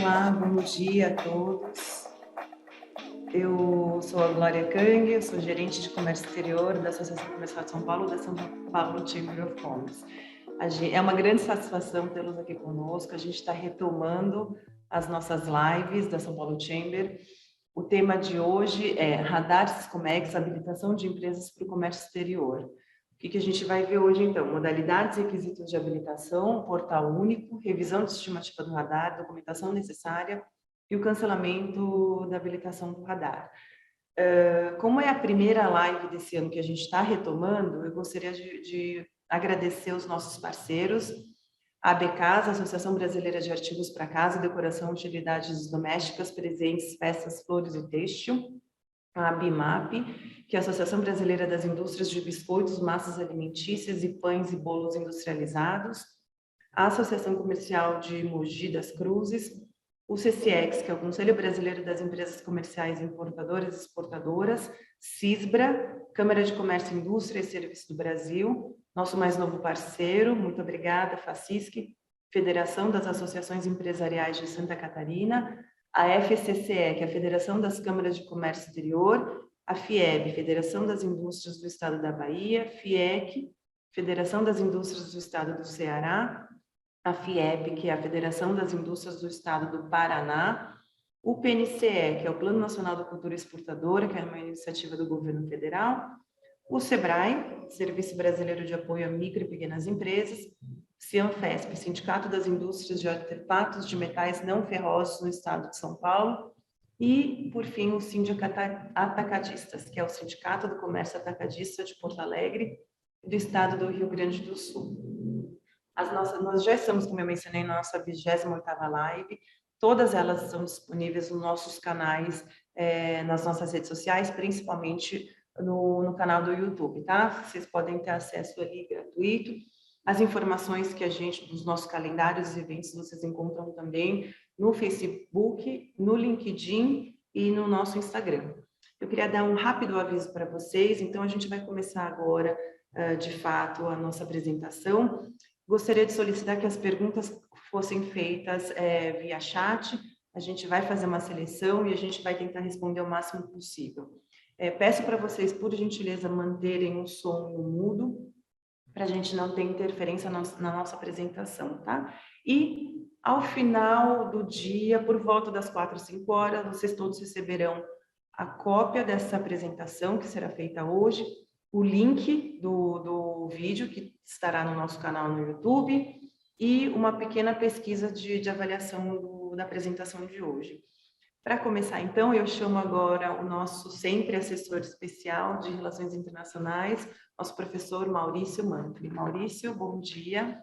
Olá, bom dia a todos. Eu sou a Glória Kang, eu sou gerente de comércio exterior da Associação Comercial de São Paulo, da São Paulo Chamber of Commerce. É uma grande satisfação tê-los aqui conosco. A gente está retomando as nossas lives da São Paulo Chamber. O tema de hoje é Radar Siscomex, habilitação de empresas para o comércio exterior. O que a gente vai ver hoje, então? Modalidades e requisitos de habilitação, portal único, revisão de estimativa do radar, documentação necessária e o cancelamento da habilitação do radar. Como é a primeira live desse ano que a gente está retomando, eu gostaria de agradecer os nossos parceiros, a ABCAS, Associação Brasileira de Artigos para Casa, Decoração, Utilidades Domésticas, Presentes, Festas, Flores e Têxtil, a ABIMAP, que é a Associação Brasileira das Indústrias de Biscoitos, Massas Alimentícias e Pães e Bolos Industrializados, a Associação Comercial de Mogi das Cruzes, o CCX, que é o Conselho Brasileiro das Empresas Comerciais Importadoras e Exportadoras, CISBRA, Câmara de Comércio, Indústria e Serviço do Brasil, nosso mais novo parceiro, muito obrigada, FACISC, Federação das Associações Empresariais de Santa Catarina, a FCCE, que é a Federação das Câmaras de Comércio Exterior, a FIEB, Federação das Indústrias do Estado da Bahia, FIEC, Federação das Indústrias do Estado do Ceará, a FIEP, que é a Federação das Indústrias do Estado do Paraná, o PNCE, que é o Plano Nacional da Cultura Exportadora, que é uma iniciativa do governo federal, o SEBRAE, Serviço Brasileiro de Apoio a Micro e Pequenas Empresas, Cianfesp, Sindicato das Indústrias de Artefatos de Metais Não Ferrosos no Estado de São Paulo, e, por fim, o Sindicato Atacadistas, que é o Sindicato do Comércio Atacadista de Porto Alegre, do Estado do Rio Grande do Sul. Nós já estamos, como eu mencionei, na nossa 28ª live, todas elas estão disponíveis nos nossos canais, nas nossas redes sociais, principalmente no canal do YouTube, tá? Vocês podem ter acesso ali gratuito. As informações que dos nossos calendários e eventos, vocês encontram também no Facebook, no LinkedIn e no nosso Instagram. Eu queria dar um rápido aviso para vocês, então a gente vai começar agora, de fato, a nossa apresentação. Gostaria de solicitar que as perguntas fossem feitas via chat. A gente vai fazer uma seleção e a gente vai tentar responder o máximo possível. Peço para vocês, por gentileza, manterem o som no mudo, para a gente não ter interferência na nossa apresentação, tá? E, ao final do dia, por volta das 4, 5 horas, vocês todos receberão a cópia dessa apresentação, que será feita hoje, o link do vídeo, que estará no nosso canal no YouTube, e uma pequena pesquisa de avaliação da apresentação de hoje. Para começar, então, eu chamo agora o nosso sempre assessor especial de Relações Internacionais, nosso professor Maurício Mantri. Maurício, bom dia.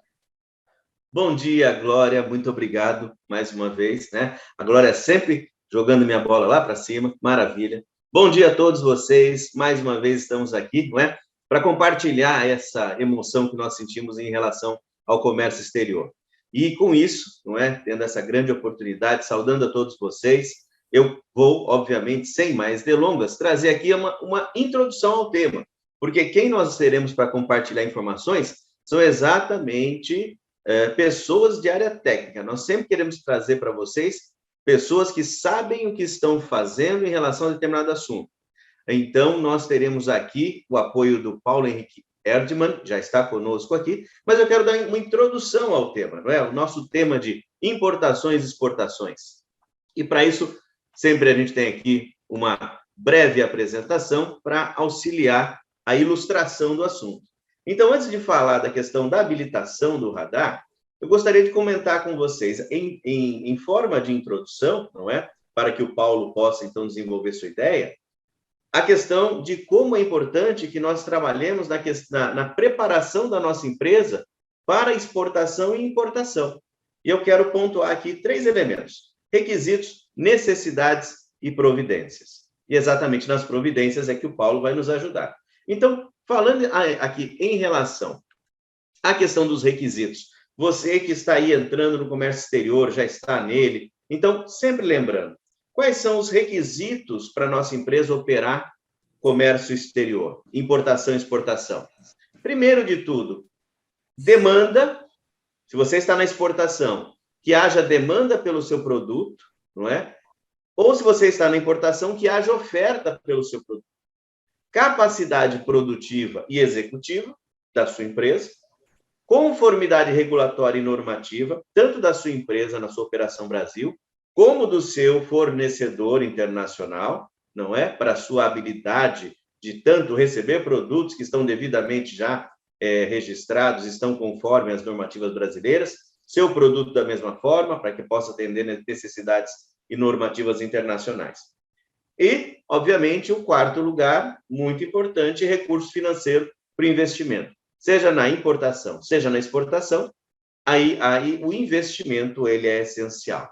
Bom dia, Glória, muito obrigado mais uma vez, né? A Glória sempre jogando minha bola lá para cima, maravilha. Bom dia a todos vocês, mais uma vez estamos aqui, não é? Para compartilhar essa emoção que nós sentimos em relação ao comércio exterior. E com isso, não é? Tendo essa grande oportunidade, saudando a todos vocês, eu vou, obviamente, sem mais delongas, trazer aqui uma introdução ao tema, porque quem nós teremos para compartilhar informações são exatamente pessoas de área técnica. Nós sempre queremos trazer para vocês pessoas que sabem o que estão fazendo em relação a determinado assunto. Então, nós teremos aqui o apoio do Paulo Henrique Erdmann, já está conosco aqui, mas eu quero dar uma introdução ao tema, não é? O nosso tema de importações e exportações. E, para isso, sempre a gente tem aqui uma breve apresentação para auxiliar a ilustração do assunto. Então, antes de falar da questão da habilitação do radar, eu gostaria de comentar com vocês, em forma de introdução, não é? Para que o Paulo possa, então, desenvolver sua ideia, a questão de como é importante que nós trabalhemos na preparação da nossa empresa para exportação e importação. E eu quero pontuar aqui 3 elementos: requisitos, necessidades e providências. E exatamente nas providências é que o Paulo vai nos ajudar. Então, falando aqui em relação à questão dos requisitos, você que está aí entrando no comércio exterior, já está nele, então, sempre lembrando, quais são os requisitos para a nossa empresa operar comércio exterior, importação e exportação? Primeiro de tudo, demanda Se você está na exportação, que haja demanda pelo seu produto, não é? Ou se você está na importação, que haja oferta pelo seu produto. Capacidade produtiva e executiva da sua empresa, conformidade regulatória e normativa, tanto da sua empresa na sua Operação Brasil, como do seu fornecedor internacional, não é? Para a sua habilidade de tanto receber produtos que estão devidamente já registrados, estão conforme as normativas brasileiras, seu produto da mesma forma, para que possa atender necessidades e normativas internacionais. E, obviamente, o quarto lugar, muito importante, recurso financeiro para o investimento. Seja na importação, seja na exportação, aí o investimento ele é essencial.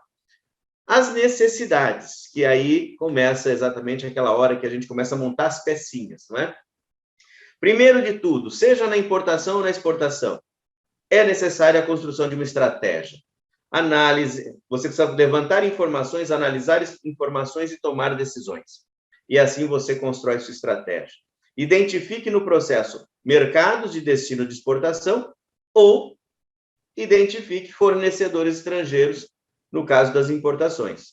As necessidades, que aí começa exatamente aquela hora que a gente começa a montar as pecinhas, não é? Primeiro de tudo, seja na importação ou na exportação, é necessária a construção de uma estratégia. Análise, você precisa levantar informações, analisar informações e tomar decisões. E assim você constrói sua estratégia. Identifique no processo mercados de destino de exportação ou identifique fornecedores estrangeiros, no caso das importações.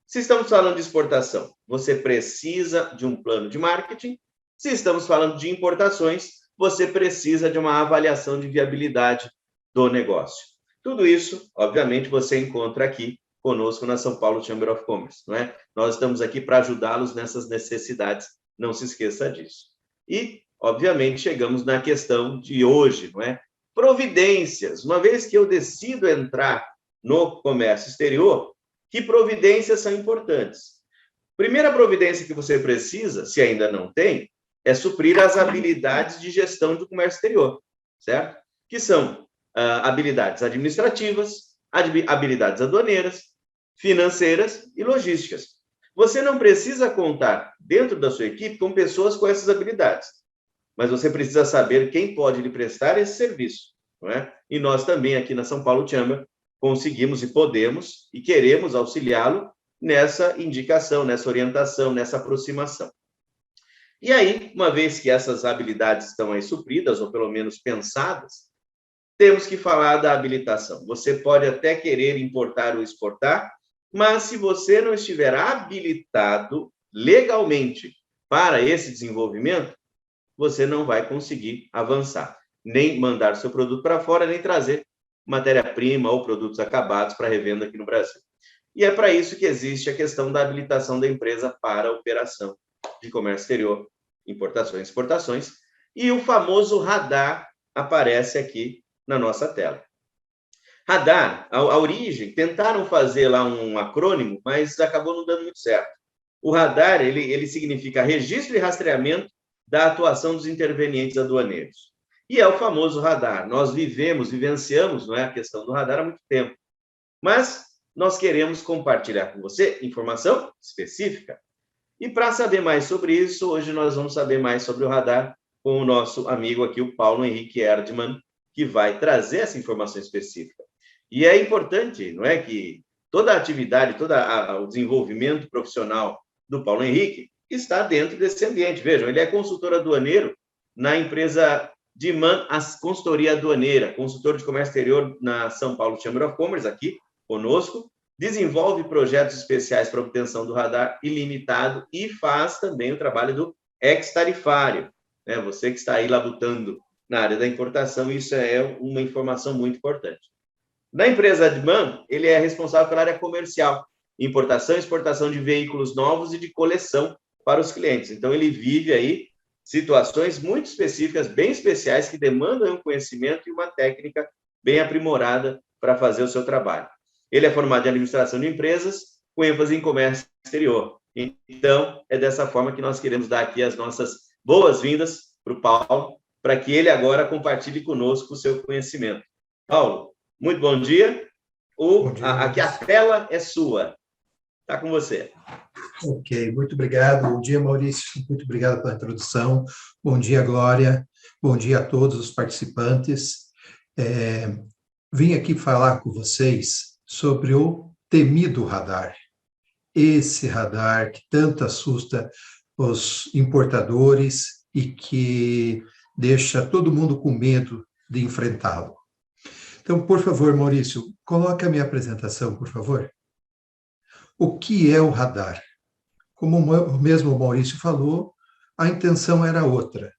Se estamos falando de exportação, você precisa de um plano de marketing. Se estamos falando de importações, você precisa de uma avaliação de viabilidade do negócio. Tudo isso, obviamente, você encontra aqui conosco na São Paulo Chamber of Commerce, não é? Nós estamos aqui para ajudá-los nessas necessidades, não se esqueça disso. E, obviamente, chegamos na questão de hoje, não é? Providências. Uma vez que eu decido entrar no comércio exterior, que providências são importantes? Primeira providência que você precisa, se ainda não tem, é suprir as habilidades de gestão do comércio exterior, certo? Que são habilidades administrativas, habilidades aduaneiras, financeiras e logísticas. Você não precisa contar dentro da sua equipe com pessoas com essas habilidades, mas você precisa saber quem pode lhe prestar esse serviço, não é? E nós também aqui na São Paulo Chamber conseguimos e podemos e queremos auxiliá-lo nessa indicação, nessa orientação, nessa aproximação. E aí, uma vez que essas habilidades estão aí supridas, ou pelo menos pensadas, temos que falar da habilitação. Você pode até querer importar ou exportar, mas se você não estiver habilitado legalmente para esse desenvolvimento, você não vai conseguir avançar, nem mandar seu produto para fora, nem trazer matéria-prima ou produtos acabados para revenda aqui no Brasil. E é para isso que existe a questão da habilitação da empresa para a operação de comércio exterior, importações e exportações, e o famoso radar aparece aqui na nossa tela. Radar, a origem, tentaram fazer lá um acrônimo, mas acabou não dando muito certo. O radar, ele significa registro e rastreamento da atuação dos intervenientes aduaneiros. E é o famoso radar. Nós vivenciamos, não é, a questão do radar há muito tempo. Mas nós queremos compartilhar com você informação específica. E para saber mais sobre isso, hoje nós vamos saber mais sobre o radar com o nosso amigo aqui, o Paulo Henrique Erdmann, que vai trazer essa informação específica. E é importante, não é, que toda a atividade, todo o desenvolvimento profissional do Paulo Henrique está dentro desse ambiente. Vejam, ele é consultor aduaneiro na empresa DIMAN, a consultoria aduaneira, consultor de comércio exterior na São Paulo Chamber of Commerce, aqui conosco, desenvolve projetos especiais para obtenção do radar ilimitado e faz também o trabalho do ex-tarifário, né? Você que está aí labutando na área da importação, isso é uma informação muito importante. Na empresa DIMAN, ele é responsável pela área comercial, importação e exportação de veículos novos e de coleção para os clientes. Então, ele vive aí situações muito específicas, bem especiais, que demandam um conhecimento e uma técnica bem aprimorada para fazer o seu trabalho. Ele é formado em administração de empresas, com ênfase em comércio exterior. Então, é dessa forma que nós queremos dar aqui as nossas boas-vindas para o Paulo, para que ele agora compartilhe conosco o seu conhecimento. Paulo, muito bom dia. Bom dia, aqui a tela é sua. Está com você. Ok, muito obrigado. Bom dia, Maurício. Muito obrigado pela introdução. Bom dia, Glória. Bom dia a todos os participantes. Vim aqui falar com vocês sobre o temido radar. Esse radar que tanto assusta os importadores e que deixa todo mundo com medo de enfrentá-lo. Então, por favor, Maurício, coloque a minha apresentação, por favor. O que é o radar? Como o mesmo Maurício falou, a intenção era outra,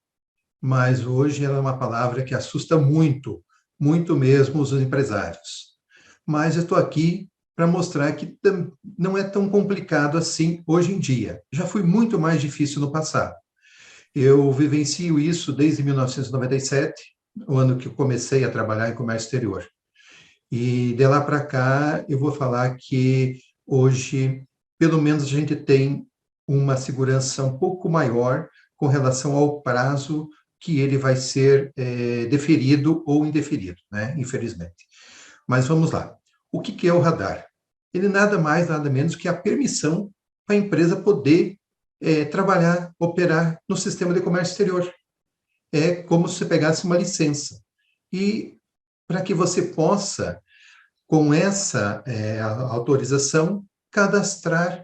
mas hoje ela é uma palavra que assusta muito, muito mesmo os empresários. Mas eu estou aqui para mostrar que não é tão complicado assim hoje em dia. Já foi muito mais difícil no passado. Eu vivencio isso desde 1997, o ano que eu comecei a trabalhar em comércio exterior. E de lá para cá, eu vou falar que hoje, pelo menos, a gente tem uma segurança um pouco maior com relação ao prazo que ele vai ser deferido ou indeferido, né? Infelizmente. Mas vamos lá. O que é o radar? Ele nada mais, nada menos que a permissão para a empresa poder trabalhar, operar no sistema de comércio exterior. É como se você pegasse uma licença. E para que você possa, com essa autorização, cadastrar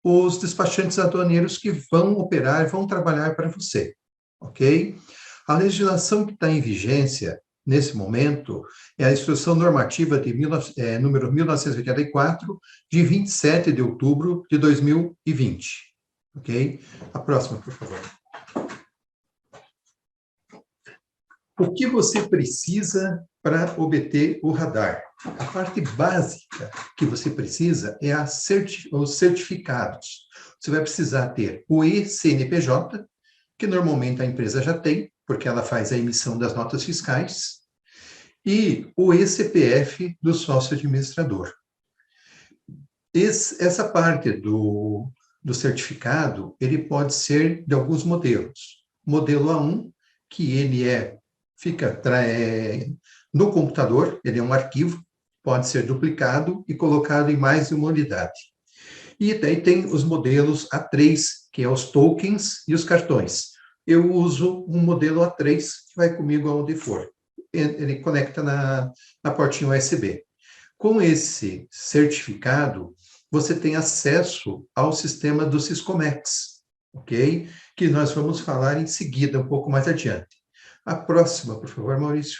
os despachantes aduaneiros que vão operar, vão trabalhar para você, ok? A legislação que está em vigência, nesse momento, é a Instrução Normativa de número 1984, de 27 de outubro de 2020, ok? A próxima, por favor. O que você precisa para obter o radar? A parte básica que você precisa é os certificados. Você vai precisar ter o eCNPJ, que normalmente a empresa já tem, porque ela faz a emissão das notas fiscais, e o eCPF do sócio administrador. Essa parte do certificado, ele pode ser de alguns modelos. Modelo A1, que ele fica no computador, ele é um arquivo, pode ser duplicado e colocado em mais de uma unidade. E daí tem os modelos A3, que é os tokens e os cartões. Eu uso um modelo A3, que vai comigo aonde for. Ele conecta na portinha USB. Com esse certificado, você tem acesso ao sistema do Siscomex, ok? Que nós vamos falar em seguida, um pouco mais adiante. A próxima, por favor, Maurício.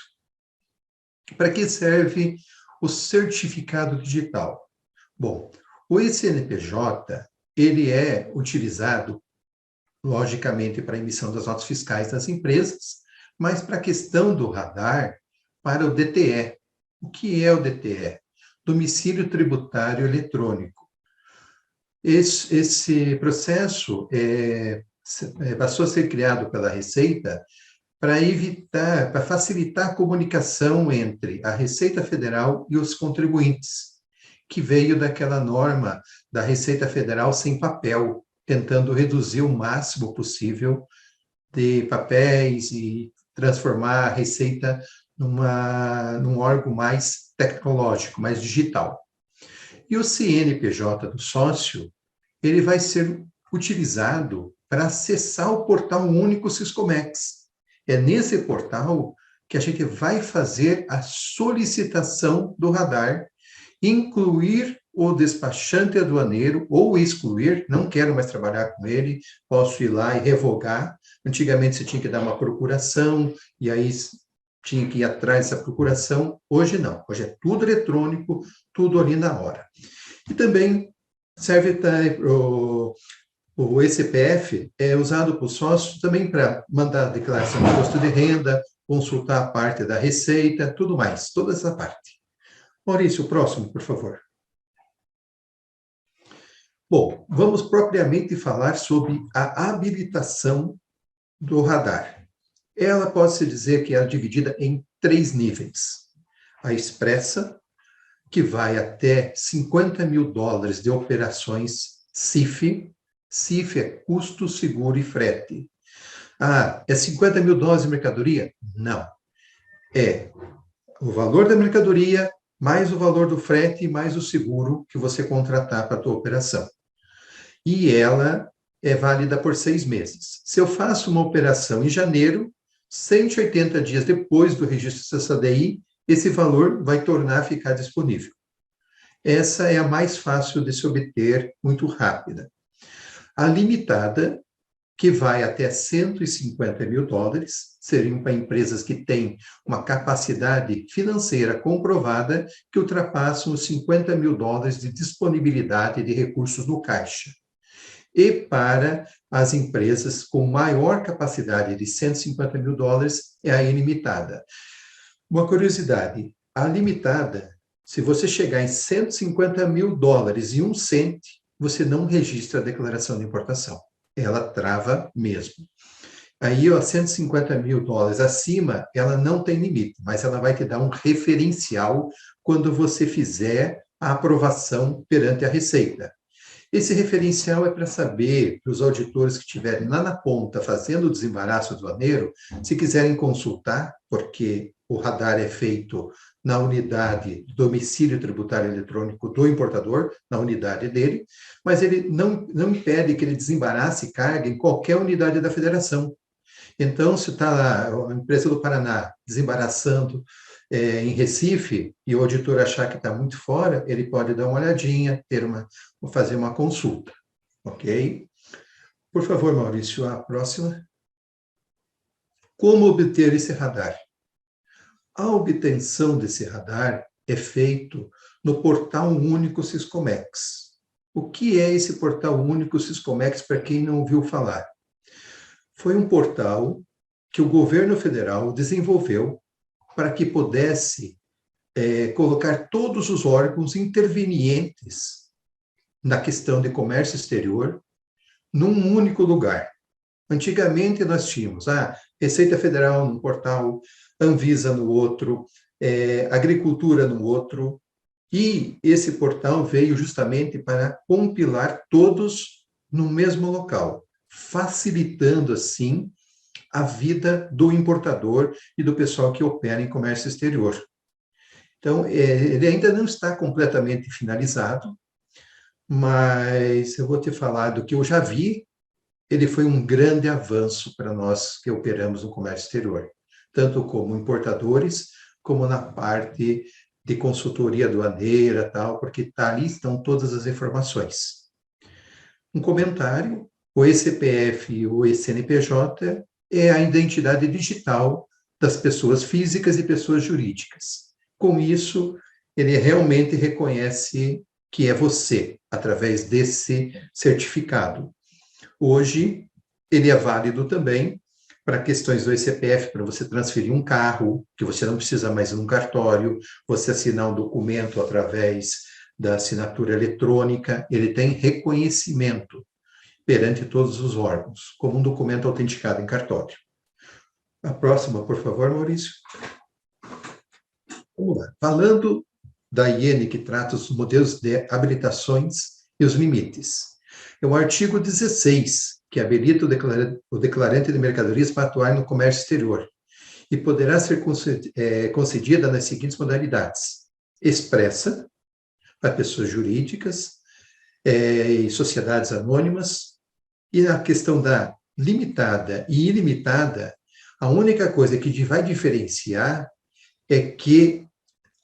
Para que serve o certificado digital? Bom, o eCNPJ, ele é utilizado, logicamente, para a emissão das notas fiscais das empresas, mas para a questão do radar, para o DTE. O que é o DTE? Domicílio Tributário Eletrônico. Esse processo passou a ser criado pela Receita para facilitar a comunicação entre a Receita Federal e os contribuintes, que veio daquela norma da Receita Federal sem papel, tentando reduzir o máximo possível de papéis e transformar a Receita num órgão mais tecnológico, mais digital. E o CNPJ do sócio, ele vai ser utilizado para acessar o portal único Siscomex. É nesse portal que a gente vai fazer a solicitação do radar, incluir o despachante aduaneiro ou excluir, não quero mais trabalhar com ele, posso ir lá e revogar. Antigamente você tinha que dar uma procuração, e aí tinha que ir atrás dessa procuração. Hoje não, hoje é tudo eletrônico, tudo ali na hora. E também serve o eCPF é usado por sócios também para mandar declaração de imposto de renda, consultar a parte da receita, tudo mais, toda essa parte. Maurício, o próximo, por favor. Bom, vamos propriamente falar sobre a habilitação do radar. Ela pode-se dizer que é dividida em 3 níveis. A expressa, que vai até $50 mil de operações CIF. CIF é custo, seguro e frete. Ah, é $50 mil de mercadoria? Não. É o valor da mercadoria, mais o valor do frete, mais o seguro que você contratar para a tua operação. E ela é válida por 6 meses. Se eu faço uma operação em janeiro, 180 dias depois do registro CSDI, esse valor vai tornar a ficar disponível. Essa é a mais fácil de se obter, muito rápida. A limitada que vai até 150 mil dólares, seriam para empresas que têm uma capacidade financeira comprovada que ultrapassam os 50 mil dólares de disponibilidade de recursos no caixa. E para as empresas com maior capacidade de 150 mil dólares, é a ilimitada. Uma curiosidade, a limitada, se você chegar em 150 mil dólares e 1 cente, você não registra a declaração de importação. Ela trava mesmo. Aí, ó, 150 mil dólares acima, ela não tem limite, mas ela vai te dar um referencial quando você fizer a aprovação perante a Receita. Esse referencial é para saber, para os auditores que estiverem lá na ponta fazendo o desembaraço aduaneiro, se quiserem consultar, porque o radar é feito na unidade domicílio tributário eletrônico do importador, na unidade dele, mas ele não impede que ele desembarace carga em qualquer unidade da federação. Então, se está lá a empresa do Paraná desembaraçando em Recife e o auditor achar que está muito fora, ele pode dar uma olhadinha, fazer uma consulta, ok? Por favor, Maurício, a próxima. Como obter esse radar? A obtenção desse radar é feito no Portal Único Siscomex. O que é esse Portal Único Siscomex, para quem não ouviu falar? Foi um portal que o governo federal desenvolveu para que pudesse colocar todos os órgãos intervenientes na questão de comércio exterior num único lugar. Antigamente nós tínhamos a Receita Federal num portal, Anvisa no outro, Agricultura no outro, e esse portal veio justamente para compilar todos no mesmo local, facilitando, assim, a vida do importador e do pessoal que opera em comércio exterior. Então, ele ainda não está completamente finalizado, mas eu vou te falar do que eu já vi, ele foi um grande avanço para nós que operamos no comércio exterior, tanto como importadores, como na parte de consultoria aduaneira, tal, porque ali estão todas as informações. Um comentário, o eCPF ou eCNPJ é a identidade digital das pessoas físicas e pessoas jurídicas. Com isso, ele realmente reconhece que é você, através desse certificado. Hoje, ele é válido também para questões do eCPF, para você transferir um carro, que você não precisa mais ir num cartório, você assinar um documento através da assinatura eletrônica, ele tem reconhecimento perante todos os órgãos, como um documento autenticado em cartório. A próxima, por favor, Maurício. Vamos lá. Falando da IN, que trata os modelos de habilitações e os limites. É o artigo 16, que habilita o declarante de mercadorias para atuar no comércio exterior e poderá ser concedida nas seguintes modalidades: expressa, para pessoas jurídicas e sociedades anônimas, e a questão da limitada e ilimitada, a única coisa que vai diferenciar é que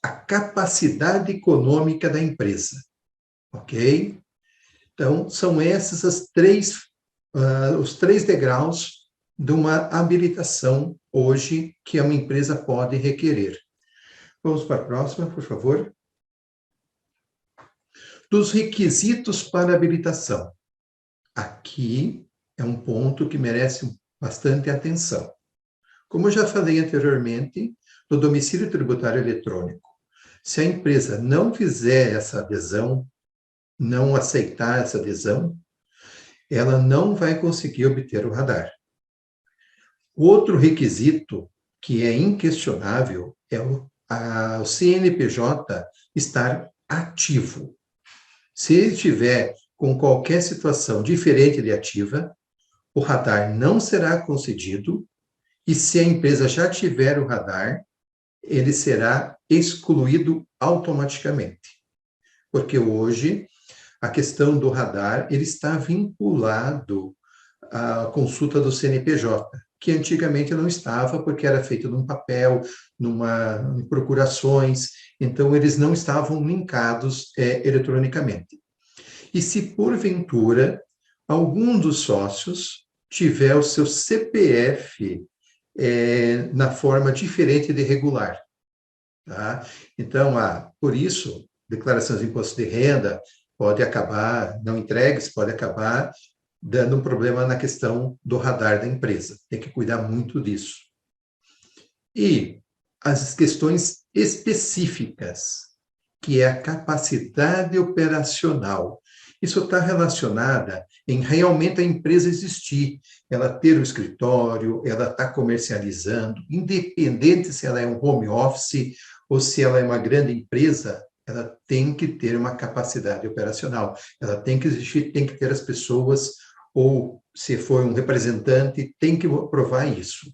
a capacidade econômica da empresa, ok? Então, são esses os três degraus de uma habilitação hoje que uma empresa pode requerer. Vamos para a próxima, por favor. Dos requisitos para habilitação. Aqui é um ponto que merece bastante atenção. Como eu já falei anteriormente, no domicílio tributário eletrônico, se a empresa não fizer essa adesão, não aceitar essa adesão, ela não vai conseguir obter o radar. Outro requisito que é inquestionável é o CNPJ estar ativo. Se ele estiver com qualquer situação diferente de ativa, o radar não será concedido, e se a empresa já tiver o radar, ele será excluído automaticamente. Porque hoje, a questão do radar, ele está vinculado à consulta do CNPJ, que antigamente não estava, porque era feito num papel, em procurações, então eles não estavam linkados eletronicamente. E se, porventura, algum dos sócios tiver o seu CPF na forma diferente de regular. Tá? Então, por isso, declarações de imposto de renda pode acabar, não entregues, pode acabar dando um problema na questão do radar da empresa. Tem que cuidar muito disso. E as questões específicas, que é a capacidade operacional. Isso está relacionada em realmente a empresa existir, ela ter o escritório, ela está comercializando, independente se ela é um home office ou se ela é uma grande empresa, ela tem que ter uma capacidade operacional, ela tem que existir, tem que ter as pessoas, ou se for um representante, tem que provar isso.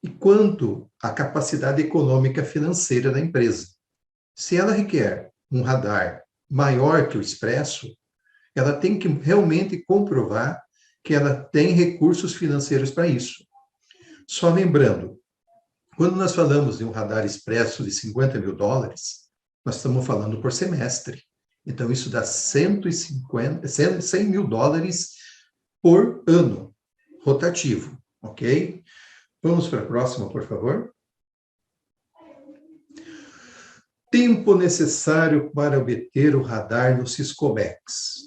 E quanto à capacidade econômica financeira da empresa, se ela requer um radar maior que o expresso, ela tem que realmente comprovar que ela tem recursos financeiros para isso. Só lembrando, quando nós falamos de um radar expresso de $50 mil, nós estamos falando por semestre. Então, isso dá $100 mil por ano, rotativo, ok? Vamos para a próxima, por favor. Tempo necessário para obter o radar no Siscomex.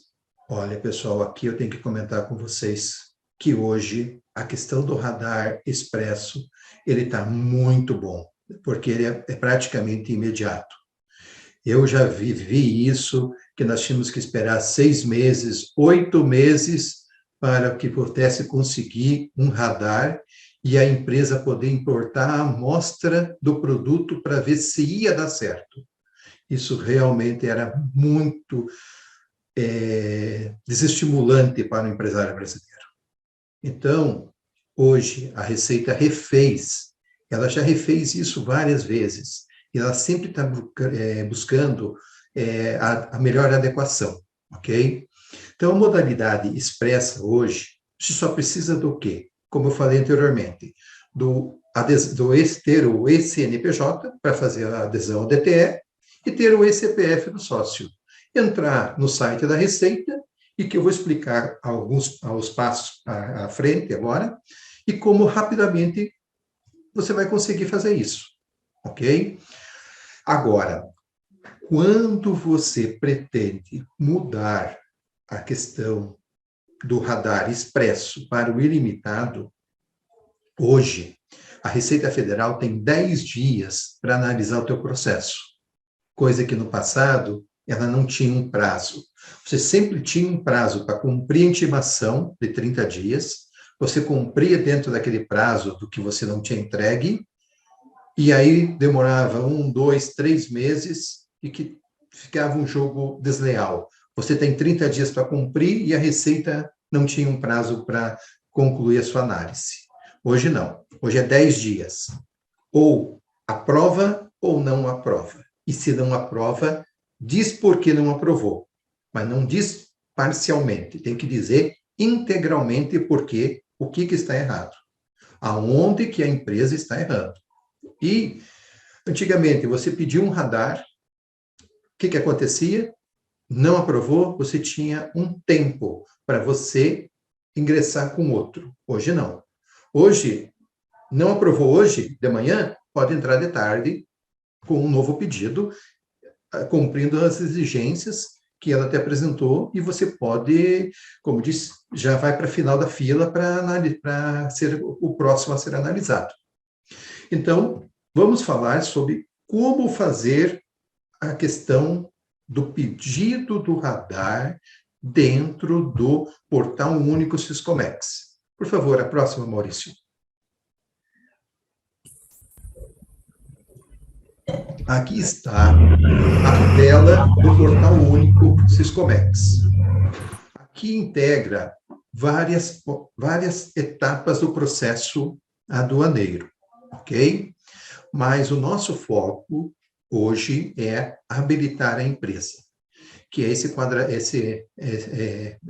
Olha, pessoal, aqui eu tenho que comentar com vocês que hoje a questão do radar expresso, ele está muito bom, porque ele é praticamente imediato. Eu já vivi isso, que nós tínhamos que esperar 6 meses, 8 meses, para que pudesse conseguir um radar e a empresa poder importar a amostra do produto para ver se ia dar certo. Isso realmente era muito desestimulante para o empresário brasileiro. Então, hoje, a Receita ela já refez isso várias vezes, e ela sempre está buscando a melhor adequação, ok? Então, a modalidade expressa hoje, você só precisa do quê? Como eu falei anteriormente, ter o eCNPJ para fazer a adesão ao DTE e ter o eCPF do sócio. Entrar no site da Receita, e que eu vou explicar aos passos à frente agora, e como rapidamente você vai conseguir fazer isso, ok? Agora, quando você pretende mudar a questão do radar expresso para o ilimitado, hoje, a Receita Federal tem 10 dias para analisar o teu processo, coisa que no passado ela não tinha um prazo. Você sempre tinha um prazo para cumprir a intimação de 30 dias, você cumpria dentro daquele prazo do que você não tinha entregue, e aí demorava 1, 2, 3 meses e que ficava um jogo desleal. Você tem 30 dias para cumprir e a Receita não tinha um prazo para concluir a sua análise. Hoje não. Hoje é 10 dias. Ou aprova ou não aprova. E se não aprova, diz por que não aprovou. Mas não diz parcialmente. Tem que dizer integralmente porque o que está errado. Aonde que a empresa está errando. E, antigamente, você pediu um radar, o que acontecia? Não aprovou, você tinha um tempo para você ingressar com outro. Hoje não. Hoje, não aprovou hoje, de manhã, pode entrar de tarde com um novo pedido, cumprindo as exigências que ela te apresentou, e você pode, como disse, já vai para a final da fila para ser o próximo a ser analisado. Então, vamos falar sobre como fazer a questão do pedido do radar dentro do Portal Único Siscomex. Por favor, a próxima, Maurício. Aqui está a tela do Portal Único Siscomex. Aqui integra várias etapas do processo aduaneiro, ok? Mas o nosso foco hoje é habilitar a empresa, que é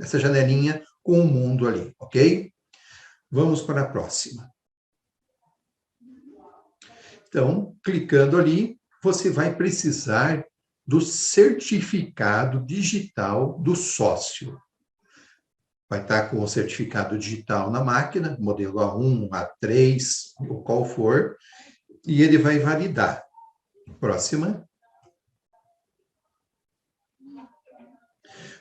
essa janelinha com o mundo ali, ok? Vamos para a próxima. Então, clicando ali, você vai precisar do certificado digital do sócio. vai estar com o certificado digital na máquina, modelo A1, A3, ou qual for, e ele vai validar. Próxima.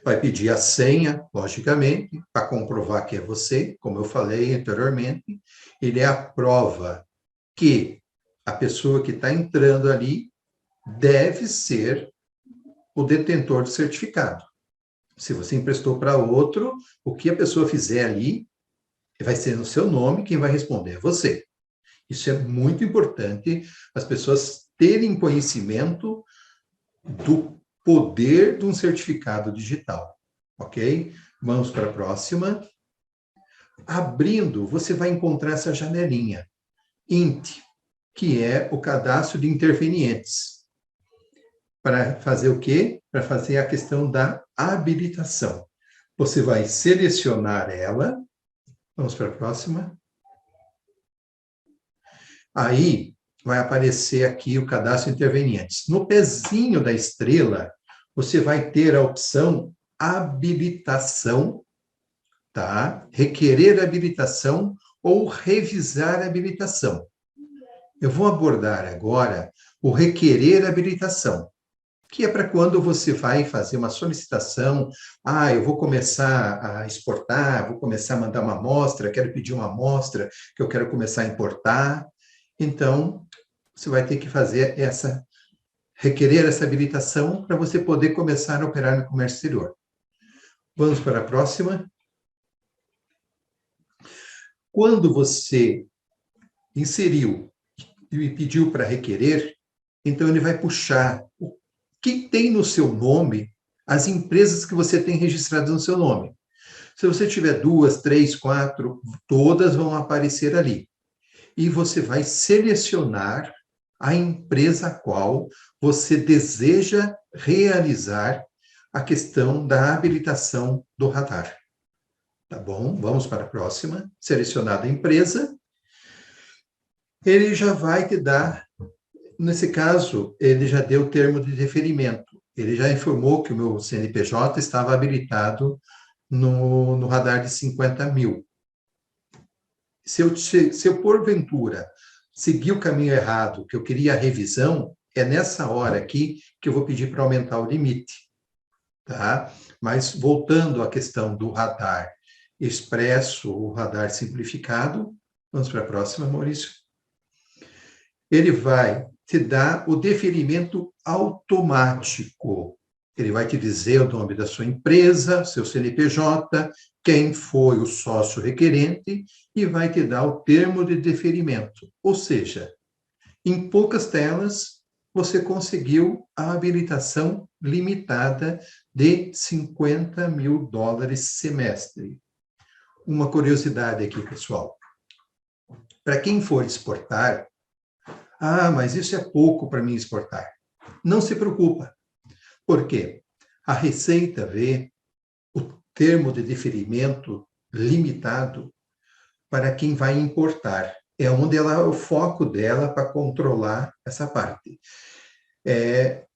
Vai pedir a senha, logicamente, para comprovar que é você, como eu falei anteriormente. Ele é a prova que a pessoa que está entrando ali deve ser o detentor do certificado. Se você emprestou para outro, o que a pessoa fizer ali vai ser no seu nome, quem vai responder é você. Isso é muito importante, as pessoas terem conhecimento do poder de um certificado digital, ok? Vamos para a próxima. Abrindo, você vai encontrar essa janelinha, INT, que é o cadastro de intervenientes. Para fazer o quê? Para fazer a questão da habilitação. Você vai selecionar ela. Vamos para a próxima. Aí vai aparecer aqui o cadastro de intervenientes. No pezinho da estrela, você vai ter a opção habilitação, tá? Requerer habilitação ou revisar habilitação. Eu vou abordar agora o requerer habilitação, que é para quando você vai fazer uma solicitação, eu vou começar a exportar, vou começar a mandar uma amostra, quero pedir uma amostra que eu quero começar a importar. Então, você vai ter que fazer requerer essa habilitação para você poder começar a operar no comércio exterior. Vamos para a próxima. Quando você inseriu e pediu para requerer, então ele vai puxar o que tem no seu nome, as empresas que você tem registradas no seu nome. Se você tiver 2, 3, 4, todas vão aparecer ali. E você vai selecionar a empresa a qual você deseja realizar a questão da habilitação do radar. Tá bom? Vamos para a próxima. Selecionada a empresa, ele já vai te dar, nesse caso, ele já deu o termo de deferimento. Ele já informou que o meu CNPJ estava habilitado no radar de 50 mil. Se eu, porventura, seguir o caminho errado, que eu queria a revisão, é nessa hora aqui que eu vou pedir para aumentar o limite. Tá? Mas, voltando à questão do radar expresso, o radar simplificado, vamos para a próxima, Maurício. Ele vai te dar o deferimento automático. Ele vai te dizer o nome da sua empresa, seu CNPJ, quem foi o sócio requerente e vai te dar o termo de deferimento. Ou seja, em poucas telas, você conseguiu a habilitação limitada de $50 mil semestre. Uma curiosidade aqui, pessoal. Para quem for exportar, mas isso é pouco para mim exportar. Não se preocupa. Por quê? A Receita vê o termo de deferimento limitado para quem vai importar. É onde o foco dela para controlar essa parte.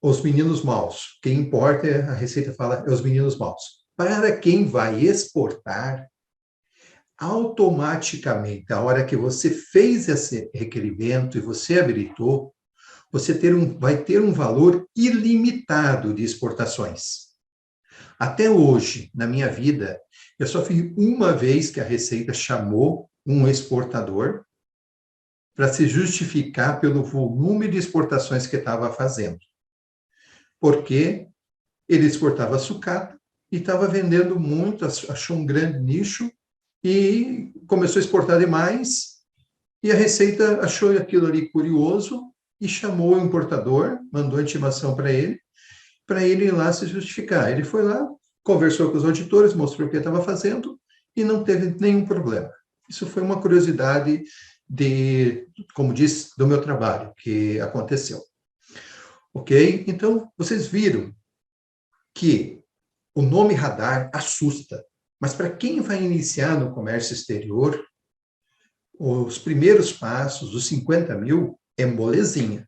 Os meninos maus. Quem importa, a Receita fala, é os meninos maus. Para quem vai exportar, automaticamente, a hora que você fez esse requerimento e você habilitou, você vai ter um valor ilimitado de exportações. Até hoje, na minha vida, eu só fiz uma vez que a Receita chamou um exportador para se justificar pelo volume de exportações que estava fazendo. Porque ele exportava sucata e estava vendendo muito, achou um grande nicho e começou a exportar demais. E a Receita achou aquilo ali curioso e chamou o importador, mandou a intimação para ele ir lá se justificar. Ele foi lá, conversou com os auditores, mostrou o que estava fazendo e não teve nenhum problema. Isso foi uma curiosidade como disse, do meu trabalho, que aconteceu. Ok? Então, vocês viram que o nome radar assusta, mas para quem vai iniciar no comércio exterior, os primeiros passos, os 50 mil, é molezinha.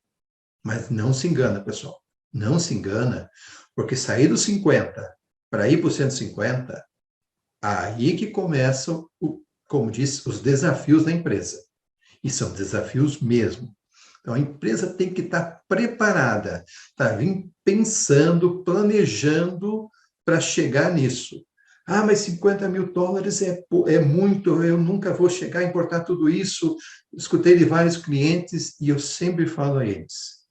Mas não se engana, pessoal. Não se engana, porque sair dos 50 para ir para os 150, Aí que começam, como disse, os desafios da empresa. E são desafios mesmo. Então, a empresa tem que estar preparada, vir pensando, planejando para chegar nisso. Ah, mas $50.000 é muito, eu nunca vou chegar a importar tudo isso. Escutei de vários clientes e eu sempre falo a eles,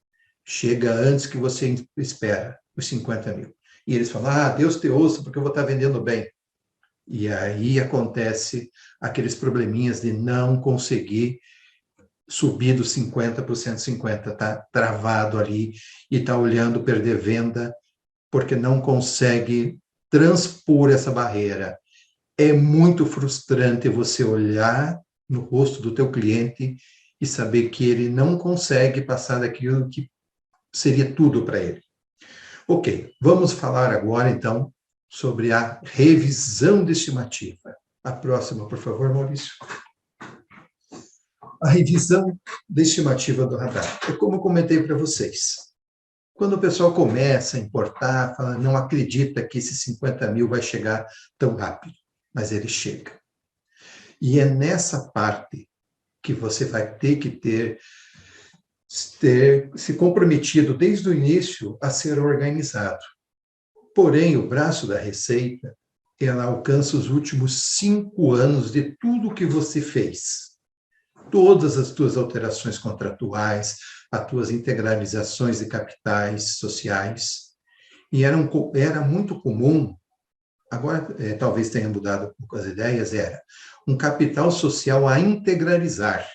chega antes que você espera os 50 mil. E eles falam, Deus te ouça, porque eu vou estar vendendo bem. E aí acontece aqueles probleminhas de não conseguir subir dos 50% para 150%, está travado ali e está olhando perder venda, porque não consegue transpor essa barreira. É muito frustrante você olhar no rosto do teu cliente e saber que ele não consegue passar daquilo que seria tudo para ele. Ok, vamos falar agora, então, sobre a revisão de estimativa. A próxima, por favor, Maurício. A revisão da estimativa do radar. É como eu comentei para vocês. Quando o pessoal começa a importar, fala, não acredita que esses 50 mil vai chegar tão rápido, mas ele chega. E é nessa parte que você vai ter que ter se comprometido desde o início a ser organizado. Porém, o braço da Receita, ela alcança os últimos 5 anos de tudo que você fez. Todas as tuas alterações contratuais, as tuas integralizações de capitais sociais. E era muito comum, agora talvez tenha mudado um pouco as ideias, era um capital social a integralizar.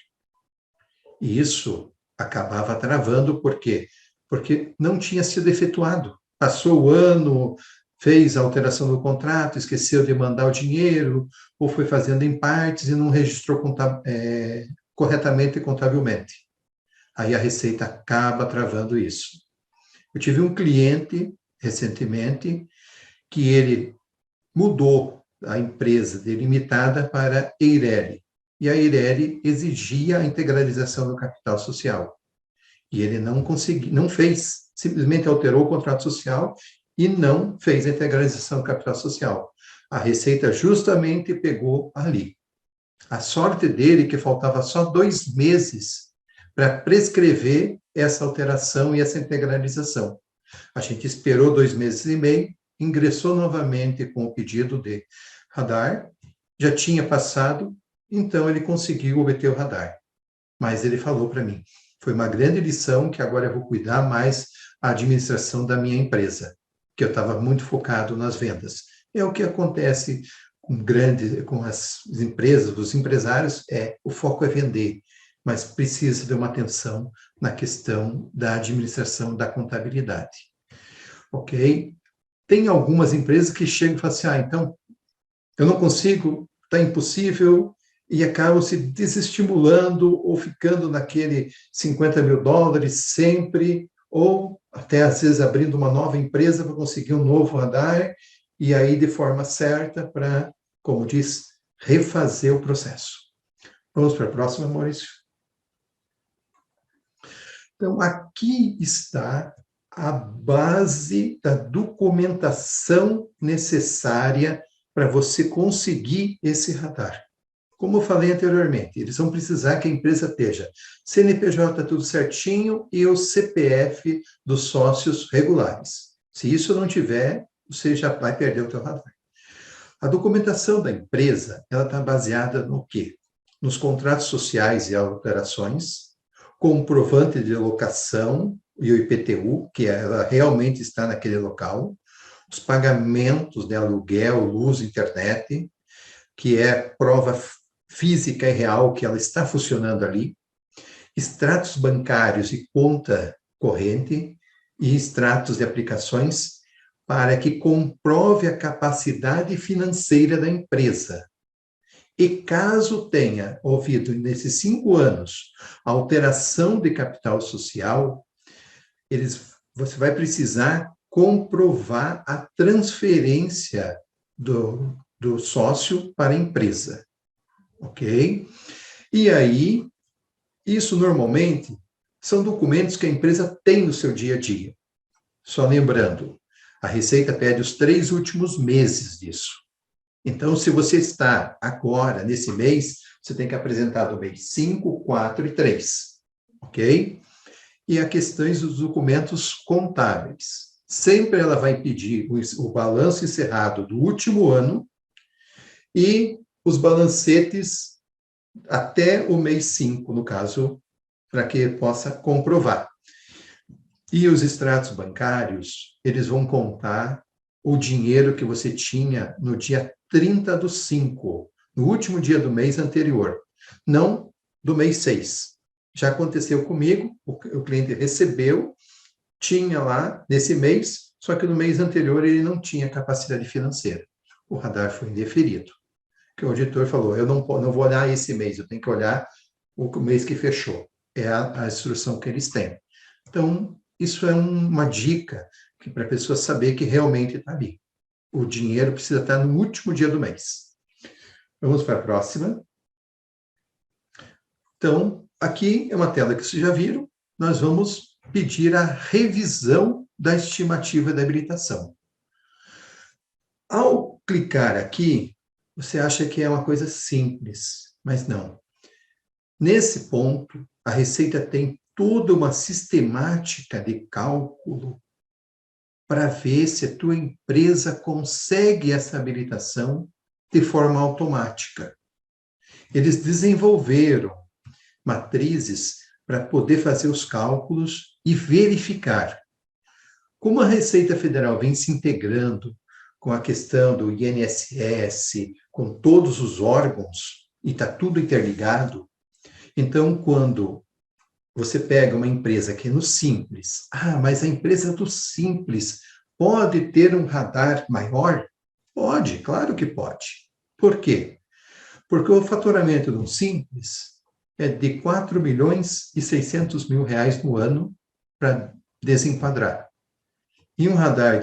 E isso acabava travando, por quê? Porque não tinha sido efetuado. Passou o ano, fez a alteração do contrato, esqueceu de mandar o dinheiro, ou foi fazendo em partes e não registrou corretamente e contabilmente. Aí a Receita acaba travando isso. Eu tive um cliente, recentemente, que ele mudou a empresa de limitada para Eireli. E a Eireli exigia a integralização do capital social. E ele não conseguiu, não fez, simplesmente alterou o contrato social e não fez a integralização do capital social. A Receita justamente pegou ali. A sorte dele é que faltava só 2 meses para prescrever essa alteração e essa integralização. A gente esperou 2 meses e meio, ingressou novamente com o pedido de radar, já tinha passado, então ele conseguiu obter o radar. Mas ele falou para mim, foi uma grande lição que agora eu vou cuidar mais a administração da minha empresa, que eu estava muito focado nas vendas. É o que acontece com as empresas, os empresários, o foco é vender, mas precisa de uma atenção na questão da administração da contabilidade. Ok? Tem algumas empresas que chegam e falam assim, então, eu não consigo, está impossível, e acabam se desestimulando ou ficando naquele $50.000 sempre, ou até às vezes abrindo uma nova empresa para conseguir um novo radar, e aí de forma certa para, como diz, refazer o processo. Vamos para a próxima, Maurício. Então, aqui está a base da documentação necessária para você conseguir esse radar. Como eu falei anteriormente, eles vão precisar que a empresa esteja CNPJ tudo certinho e o CPF dos sócios regulares. Se isso não tiver, você já vai perder o teu radar. A documentação da empresa, ela está baseada no quê? Nos contratos sociais e alterações, comprovante de locação e o IPTU, que ela realmente está naquele local, os pagamentos de aluguel, luz, internet, que é prova física e real que ela está funcionando ali, extratos bancários e conta corrente e extratos de aplicações para que comprove a capacidade financeira da empresa. E caso tenha havido nesses 5 anos alteração de capital social, você vai precisar comprovar a transferência do sócio para a empresa. Ok? E aí, isso normalmente são documentos que a empresa tem no seu dia a dia. Só lembrando, a Receita pede os 3 últimos meses disso. Então, se você está agora, nesse mês, você tem que apresentar do mês 5, 4 e 3, ok? E a questões dos documentos contábeis. Sempre ela vai pedir o balanço encerrado do último ano e os balancetes até o mês 5, no caso, para que possa comprovar. E os extratos bancários, eles vão contar o dinheiro que você tinha no dia 30/5, no último dia do mês anterior, não do mês 6. Já aconteceu comigo, o cliente recebeu, tinha lá nesse mês, só que no mês anterior ele não tinha capacidade financeira. O radar foi indeferido. Que o auditor falou, eu não vou olhar esse mês, eu tenho que olhar o mês que fechou. É a instrução que eles têm. Então, isso é uma dica para a pessoa saber que realmente está ali. O dinheiro precisa estar no último dia do mês. Vamos para a próxima. Então, aqui é uma tela que vocês já viram. Nós vamos pedir a revisão da estimativa da habilitação. Ao clicar aqui, você acha que é uma coisa simples, mas não. Nesse ponto, a Receita tem toda uma sistemática de cálculo para ver se a tua empresa consegue essa habilitação de forma automática. Eles desenvolveram matrizes para poder fazer os cálculos e verificar. Como a Receita Federal vem se integrando com a questão do INSS, com todos os órgãos, e está tudo interligado, então, quando você pega uma empresa que é no Simples, mas a empresa do Simples pode ter um radar maior? Pode, claro que pode. Por quê? Porque o faturamento do Simples é de 4.600.000 reais no ano para desenquadrar. E um radar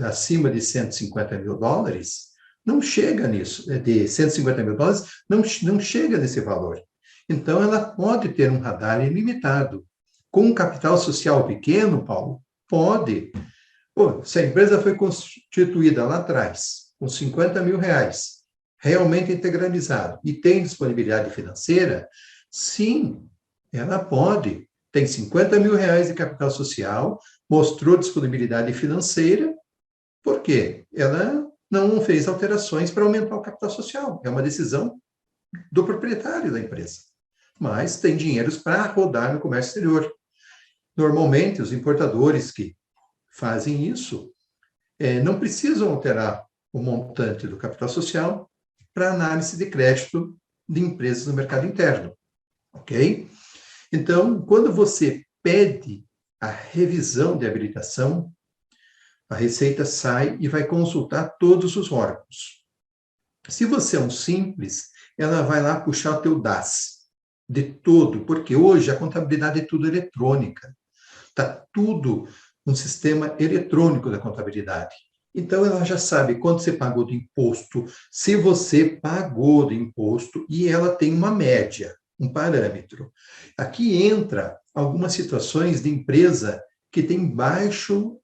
acima de 150 mil dólares não chega nisso, de 150 mil dólares, não chega nesse valor. Então, ela pode ter um radar ilimitado. Com um capital social pequeno, Paulo, pode. Pô, se a empresa foi constituída lá atrás, com 50 mil reais, realmente integralizado, e tem disponibilidade financeira, sim, ela pode. Tem 50 mil reais de capital social, mostrou disponibilidade financeira, por quê? Ela não fez alterações para aumentar o capital social. É uma decisão do proprietário da empresa. Mas tem dinheiros para rodar no comércio exterior. Normalmente, os importadores que fazem isso não precisam alterar o montante do capital social para análise de crédito de empresas no mercado interno. Ok? Então, quando você pede a revisão de habilitação, a Receita sai e vai consultar todos os órgãos. Se você é um Simples, ela vai lá puxar o teu DAS de todo, porque hoje a contabilidade é tudo eletrônica. Está tudo no sistema eletrônico da contabilidade. Então, ela já sabe quanto você pagou de imposto, se você pagou de imposto, e ela tem uma média, um parâmetro. Aqui entra algumas situações de empresa que tem baixo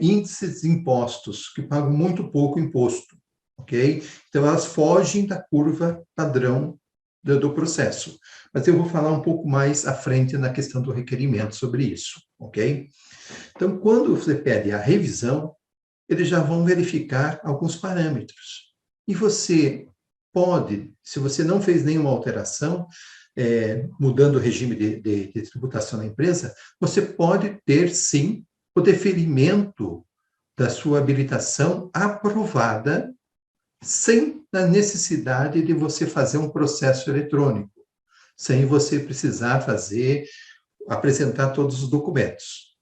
índice de impostos, que pagam muito pouco imposto, ok? Então, elas fogem da curva padrão do processo. Mas eu vou falar um pouco mais à frente na questão do requerimento sobre isso, ok? Então, quando você pede a revisão, eles já vão verificar alguns parâmetros. E você pode, se você não fez nenhuma alteração, mudando o regime de tributação da empresa, você pode ter, sim, o deferimento da sua habilitação aprovada sem a necessidade de você fazer um processo eletrônico, sem você precisar apresentar todos os documentos,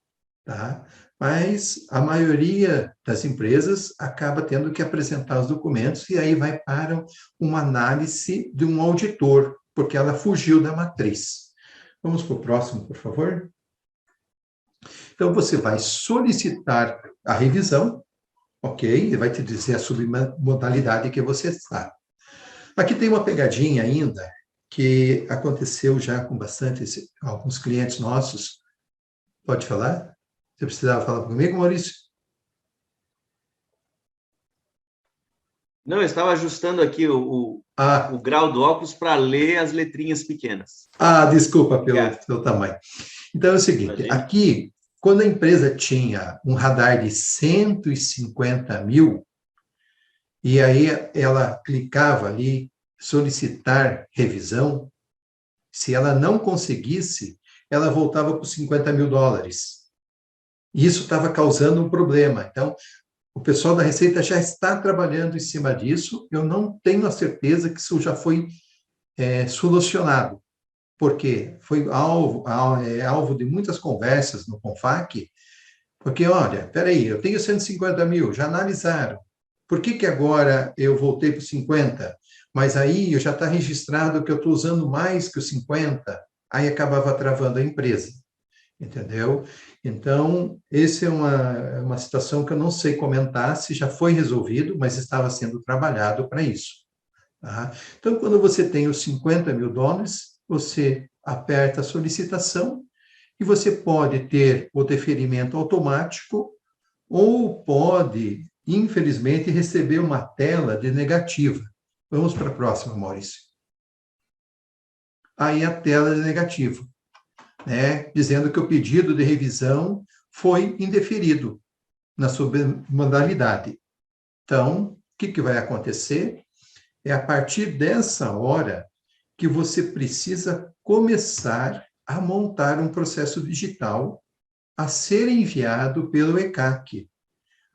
tá? Mas a maioria das empresas acaba tendo que apresentar os documentos e aí vai para uma análise de um auditor, porque ela fugiu da matriz. Vamos para o próximo, por favor. Então, você vai solicitar a revisão, ok? Ele vai te dizer a submodalidade que você está. Aqui tem uma pegadinha ainda, que aconteceu já com alguns clientes nossos. Pode falar? Você precisava falar comigo, Maurício? Não, eu estava ajustando aqui o grau do óculos para ler as letrinhas pequenas. Desculpa Obrigado. pelo tamanho. Então é o seguinte, Imagina. aqui, quando a empresa tinha um radar de 150 mil, e aí ela clicava ali, solicitar revisão, se ela não conseguisse, ela voltava para os 50 mil dólares. E isso estava causando um problema. Então, o pessoal da Receita já está trabalhando em cima disso. Eu não tenho a certeza que isso já foi solucionado, porque foi alvo de muitas conversas no CONFAC, porque, olha, peraí, eu tenho 150 mil, já analisaram. Por que agora eu voltei para os 50? Mas aí já está registrado que eu estou usando mais que os 50, aí acabava travando a empresa, entendeu? Então, essa é uma situação que eu não sei comentar se já foi resolvido, mas estava sendo trabalhado para isso. Tá? Então, quando você tem os 50 mil dólares, você aperta a solicitação e você pode ter o deferimento automático ou pode, infelizmente, receber uma tela de negativa. Vamos para a próxima, Maurício. Aí a tela de negativo, né? Dizendo que o pedido de revisão foi indeferido na sua modalidade. Então, o que vai acontecer? É a partir dessa hora que você precisa começar a montar um processo digital a ser enviado pelo ECAC.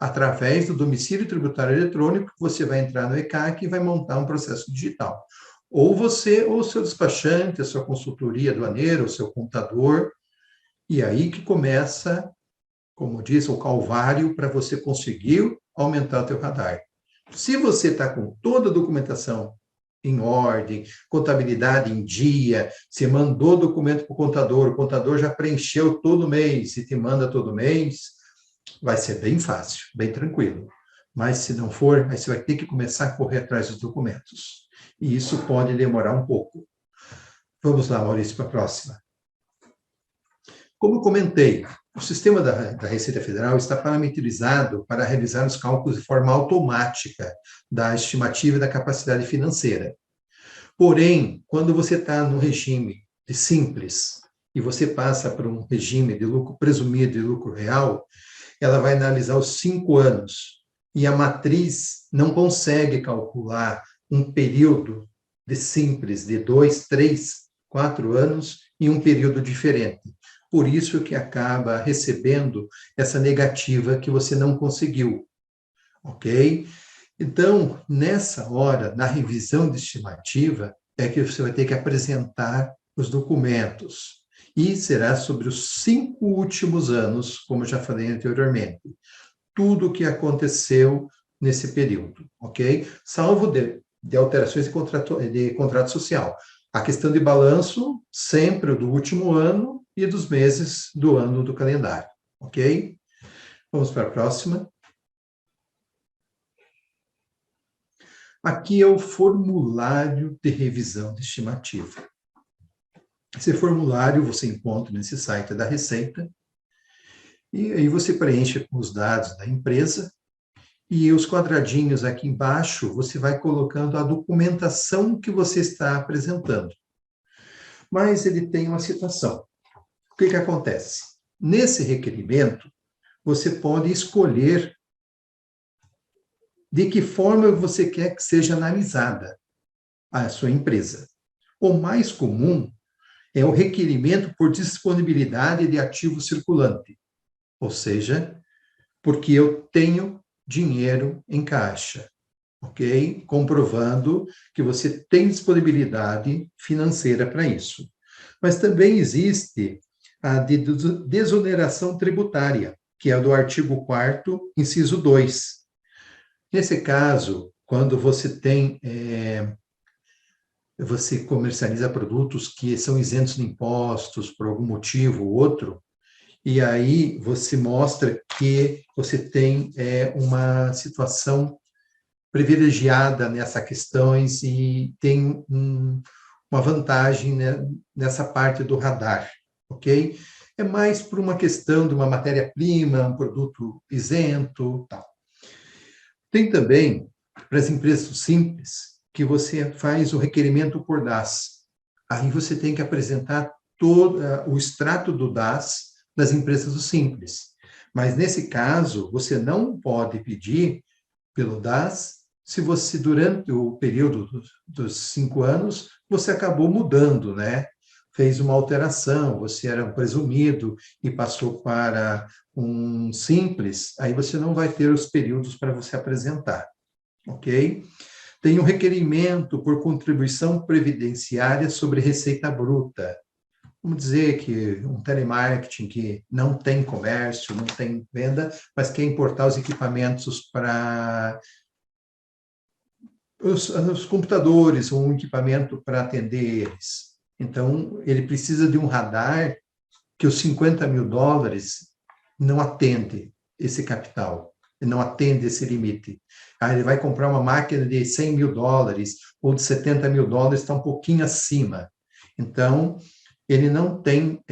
Através do domicílio tributário eletrônico, você vai entrar no ECAC e vai montar um processo digital. Ou você, ou o seu despachante, a sua consultoria aduaneira, o seu contador, e aí que começa, como diz, o calvário para você conseguir aumentar o teu radar. Se você está com toda a documentação em ordem, contabilidade em dia, você mandou documento para o contador já preencheu todo mês e te manda todo mês, vai ser bem fácil, bem tranquilo. Mas se não for, aí você vai ter que começar a correr atrás dos documentos. E isso pode demorar um pouco. Vamos lá, Maurício, para a próxima. Como eu comentei, o sistema da Receita Federal está parametrizado para realizar os cálculos de forma automática da estimativa da capacidade financeira. Porém, quando você está no regime de simples e você passa para um regime de lucro presumido e lucro real, ela vai analisar os 5 anos e a matriz não consegue calcular um período de simples de 2, 3, 4 anos em um período diferente. Por isso que acaba recebendo essa negativa que você não conseguiu, ok? Então, nessa hora, na revisão de estimativa, é que você vai ter que apresentar os documentos. E será sobre os 5 últimos anos, como eu já falei anteriormente. Tudo o que aconteceu nesse período, ok? Salvo de alterações de contrato social. A questão de balanço, sempre do último ano e dos meses do ano do calendário, ok? Vamos para a próxima. Aqui é o formulário de revisão de estimativa. Esse formulário você encontra nesse site da Receita, e aí você preenche com os dados da empresa, e os quadradinhos aqui embaixo, você vai colocando a documentação que você está apresentando. Mas ele tem uma situação. O que acontece? Nesse requerimento, você pode escolher de que forma você quer que seja analisada a sua empresa. O mais comum é o requerimento por disponibilidade de ativo circulante, ou seja, porque eu tenho dinheiro em caixa, ok? Comprovando que você tem disponibilidade financeira para isso. Mas também existe a de desoneração tributária, que é do artigo 4º, inciso 2. Nesse caso, quando você tem você comercializa produtos que são isentos de impostos por algum motivo ou outro, e aí você mostra que você tem uma situação privilegiada nessas questões e tem uma vantagem, né, nessa parte do radar, ok? É mais por uma questão de uma matéria-prima, um produto isento, tal. Tem também para as empresas simples, que você faz o requerimento por DAS. Aí você tem que apresentar todo o extrato do DAS das empresas do simples. Mas, nesse caso, você não pode pedir pelo DAS se você, durante o período dos 5 anos, você acabou mudando, né? Fez uma alteração, você era um presumido e passou para um simples, aí você não vai ter os períodos para você apresentar, ok? Tem um requerimento por contribuição previdenciária sobre receita bruta. Vamos dizer que um telemarketing que não tem comércio, não tem venda, mas quer importar os equipamentos para os computadores, ou um equipamento para atender eles. Então, ele precisa de um radar que os US$ 50.000 não atende esse capital, não atende esse limite. Aí ele vai comprar uma máquina de US$ 100.000 ou de US$ 70.000, está um pouquinho acima. Então, ele não tem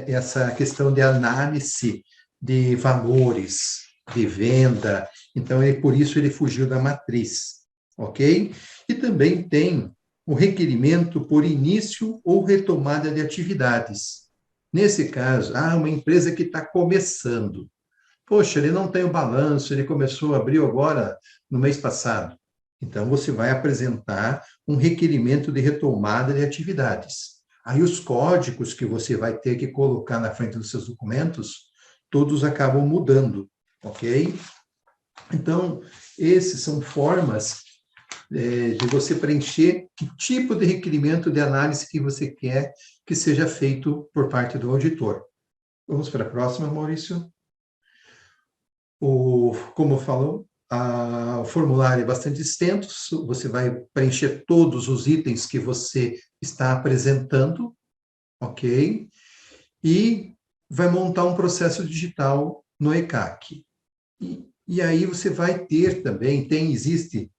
essa questão de análise de valores, de venda. Então, por isso ele fugiu da matriz, ok? E também tem o requerimento por início ou retomada de atividades. Nesse caso, uma empresa que está começando. Poxa, ele não tem o balanço, ele começou, abriu agora no mês passado. Então, você vai apresentar um requerimento de retomada de atividades. Aí, os códigos que você vai ter que colocar na frente dos seus documentos, todos acabam mudando, ok? Então, esses são formas de você preencher que tipo de requerimento de análise que você quer que seja feito por parte do auditor. Vamos para a próxima, Maurício. Como falou, o formulário é bastante extenso, você vai preencher todos os itens que você está apresentando, ok? E vai montar um processo digital no ECAC. E aí você vai ter também, existe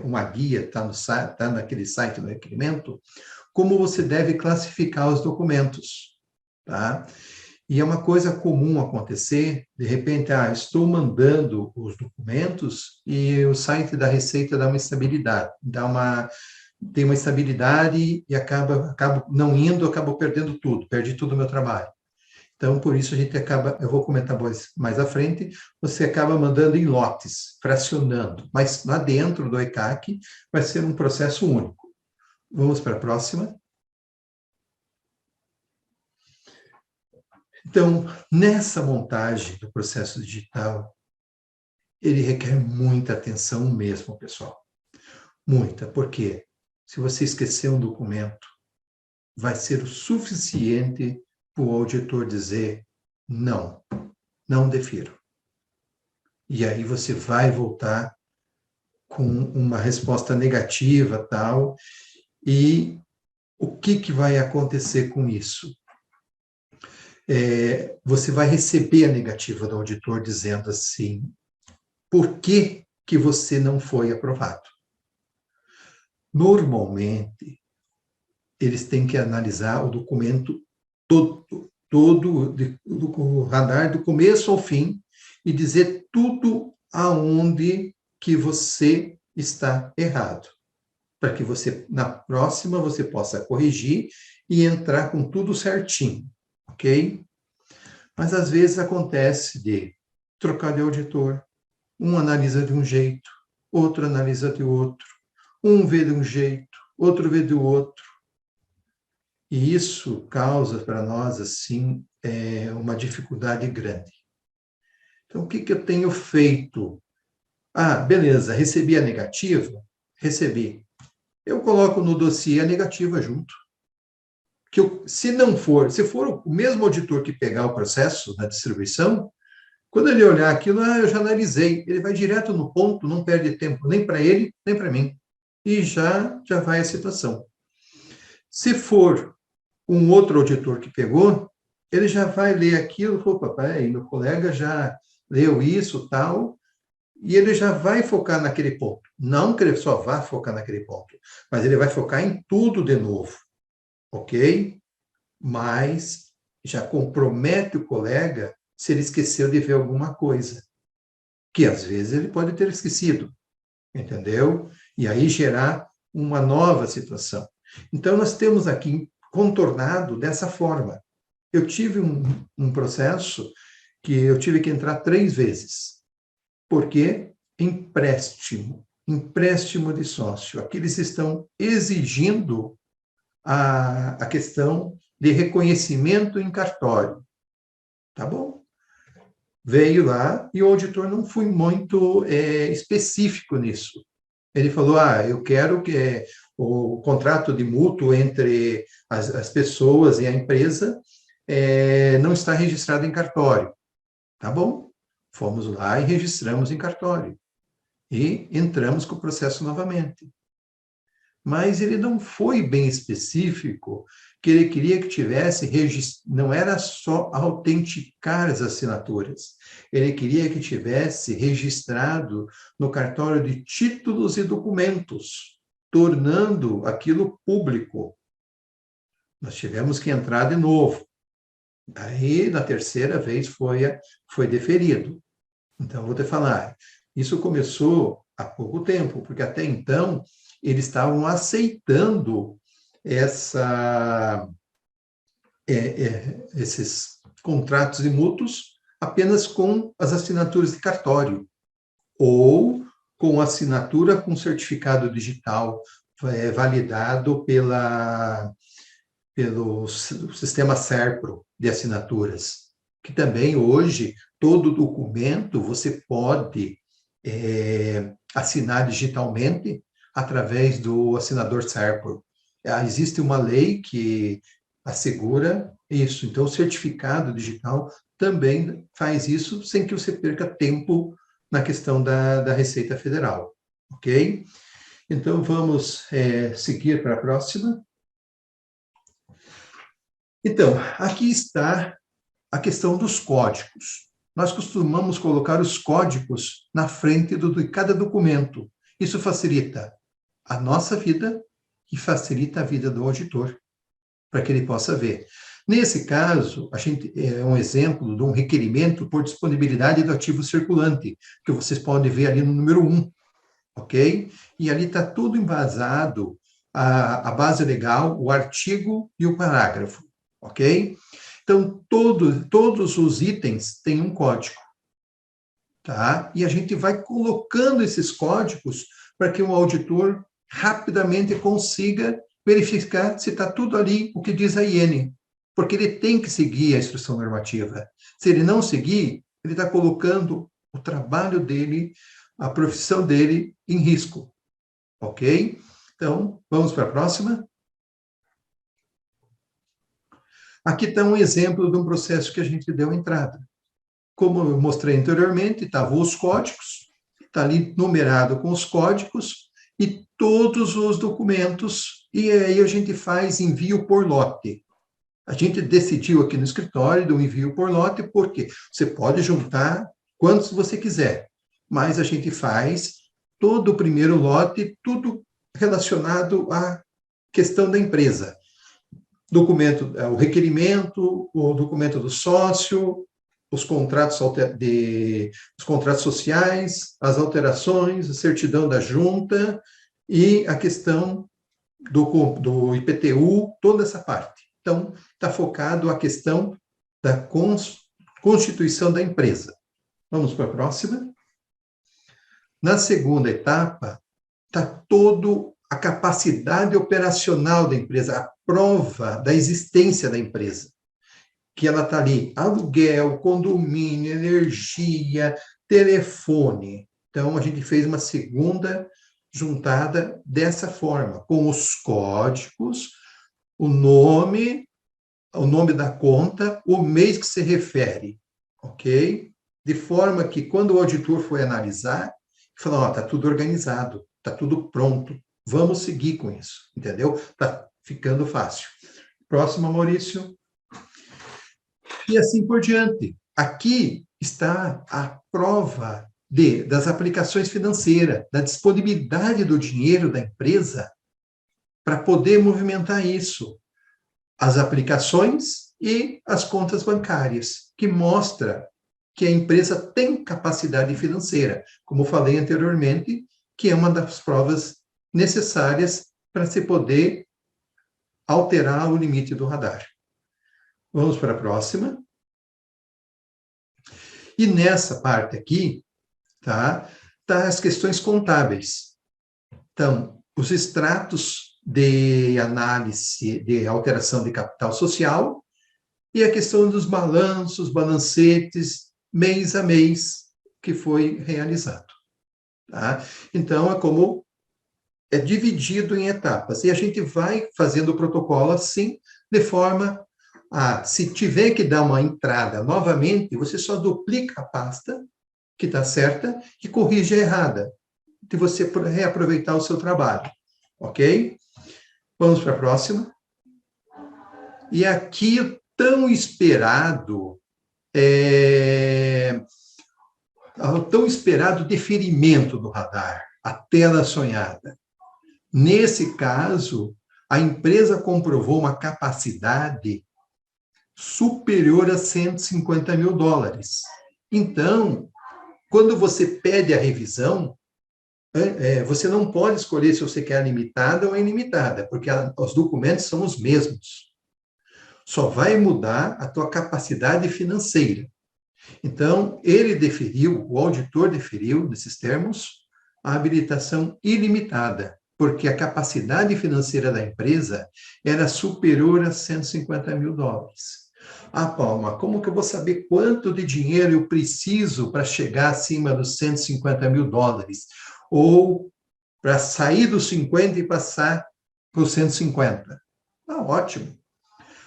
uma guia, está naquele site do requerimento, como você deve classificar os documentos, tá? E é uma coisa comum acontecer, de repente, estou mandando os documentos e o site da Receita dá uma instabilidade, tem uma instabilidade e acaba não indo, acabo perdendo tudo, perdi todo o meu trabalho. Então, por isso a gente eu vou comentar mais à frente, você acaba mandando em lotes, fracionando, mas lá dentro do ECAC vai ser um processo único. Vamos para a próxima. Então, nessa montagem do processo digital, ele requer muita atenção mesmo, pessoal. Muita, porque se você esquecer um documento, vai ser o suficiente para o auditor dizer não, não defiro. E aí você vai voltar com uma resposta negativa, tal, e o que vai acontecer com isso? Você vai receber a negativa do auditor dizendo assim, por que você não foi aprovado? Normalmente, eles têm que analisar o documento todo do radar, do começo ao fim, e dizer tudo aonde que você está errado, para que você, na próxima, você possa corrigir e entrar com tudo certinho, ok? Mas, às vezes, acontece de trocar de auditor, um analisa de um jeito, outro analisa de outro, um vê de um jeito, outro vê do outro. E isso causa para nós, assim, uma dificuldade grande. Então, o que eu tenho feito? Beleza, recebi a negativa? Recebi. Eu coloco no dossiê a negativa junto. Se for o mesmo auditor que pegar o processo na distribuição, quando ele olhar aquilo, eu já analisei, ele vai direto no ponto, não perde tempo nem para ele, nem para mim. E já vai a situação. Se for um outro auditor que pegou, ele já vai ler aquilo, papai, meu colega já leu isso, tal, e ele já vai focar naquele ponto. Não que ele só vá focar naquele ponto, mas ele vai focar em tudo de novo, ok? Mas já compromete o colega se ele esqueceu de ver alguma coisa, que às vezes ele pode ter esquecido. entendeu? E aí gerar uma nova situação. Então, nós temos aqui contornado dessa forma. Eu tive um processo que eu tive que entrar 3 vezes. Por quê? Empréstimo de sócio. Aqui eles estão exigindo a questão de reconhecimento em cartório. Tá bom? Veio lá e o auditor não foi muito específico nisso. Ele falou, eu quero que o contrato de mútuo entre as pessoas e a empresa não está registrado em cartório. Tá bom? Fomos lá e registramos em cartório. E entramos com o processo novamente. Mas ele não foi bem específico, que ele queria que tivesse, não era só autenticar as assinaturas, ele queria que tivesse registrado no cartório de títulos e documentos, tornando aquilo público. Nós tivemos que entrar de novo. Aí, na terceira vez, foi deferido. Então, vou te falar, isso começou há pouco tempo, porque até então eles estavam aceitando esses contratos de mútuos apenas com as assinaturas de cartório, ou com assinatura com certificado digital validado pelo sistema SERPRO de assinaturas, que também hoje todo documento você pode assinar digitalmente através do assinador SERPRO. Existe uma lei que assegura isso. Então, o certificado digital também faz isso sem que você perca tempo na questão da Receita Federal. Ok? Então, vamos seguir para a próxima. Então, aqui está a questão dos códigos. Nós costumamos colocar os códigos na frente de cada documento. Isso facilita a nossa vida e facilita a vida do auditor, para que ele possa ver. Nesse caso, a gente é um exemplo de um requerimento por disponibilidade do ativo circulante, que vocês podem ver ali no número 1, ok? E ali está tudo embasado, a base legal, o artigo e o parágrafo, ok? Então, todos os itens têm um código, tá? E a gente vai colocando esses códigos para que o auditor rapidamente consiga verificar se está tudo ali o que diz a IN, porque ele tem que seguir a instrução normativa. Se ele não seguir, ele está colocando o trabalho dele, a profissão dele em risco, ok? Então, vamos para a próxima. Aqui está um exemplo de um processo que a gente deu entrada. Como eu mostrei anteriormente, estavam os códigos, está ali numerado com os códigos e todos os documentos, e aí a gente faz envio por lote. A gente decidiu aqui no escritório do envio por lote, porque você pode juntar quantos você quiser, mas a gente faz todo o primeiro lote, tudo relacionado à questão da empresa. Documento, o requerimento, o documento do sócio, os contratos sociais, as alterações, a certidão da junta e a questão do IPTU, toda essa parte. Então, está focado a questão da constituição da empresa. Vamos para a próxima. Na segunda etapa, está toda a capacidade operacional da empresa, a prova da existência da empresa. Que ela está ali, aluguel, condomínio, energia, telefone. Então, a gente fez uma segunda juntada dessa forma, com os códigos, o nome da conta, o mês que se refere, ok? De forma que, quando o auditor foi analisar, falou, está tudo organizado, está tudo pronto, vamos seguir com isso, entendeu? Está ficando fácil. Próximo, Maurício. E assim por diante. Aqui está a prova das aplicações financeiras, da disponibilidade do dinheiro da empresa para poder movimentar isso. As aplicações e as contas bancárias, que mostra que a empresa tem capacidade financeira. Como falei anteriormente, que é uma das provas necessárias para se poder alterar o limite do radar. Vamos para a próxima. E nessa parte aqui, tá as questões contábeis. Então, os extratos de análise de alteração de capital social e a questão dos balanços, balancetes, mês a mês, que foi realizado. Tá? Então, é dividido em etapas. E a gente vai fazendo o protocolo assim, de forma a, se tiver que dar uma entrada novamente, você só duplica a pasta, que está certa, e corrige a errada, de você reaproveitar o seu trabalho. Ok? Vamos para a próxima. E aqui, o tão esperado deferimento do radar, a tela sonhada. Nesse caso, a empresa comprovou uma capacidade superior a 150 mil dólares. Então, quando você pede a revisão, você não pode escolher se você quer limitada ou ilimitada, porque os documentos são os mesmos. Só vai mudar a tua capacidade financeira. Então, o auditor deferiu, nesses termos, a habilitação ilimitada, porque a capacidade financeira da empresa era superior a 150 mil dólares. Ah, Palma, como que eu vou saber quanto de dinheiro eu preciso para chegar acima dos 150 mil dólares? Ou para sair dos 50 e passar para os 150? Ótimo.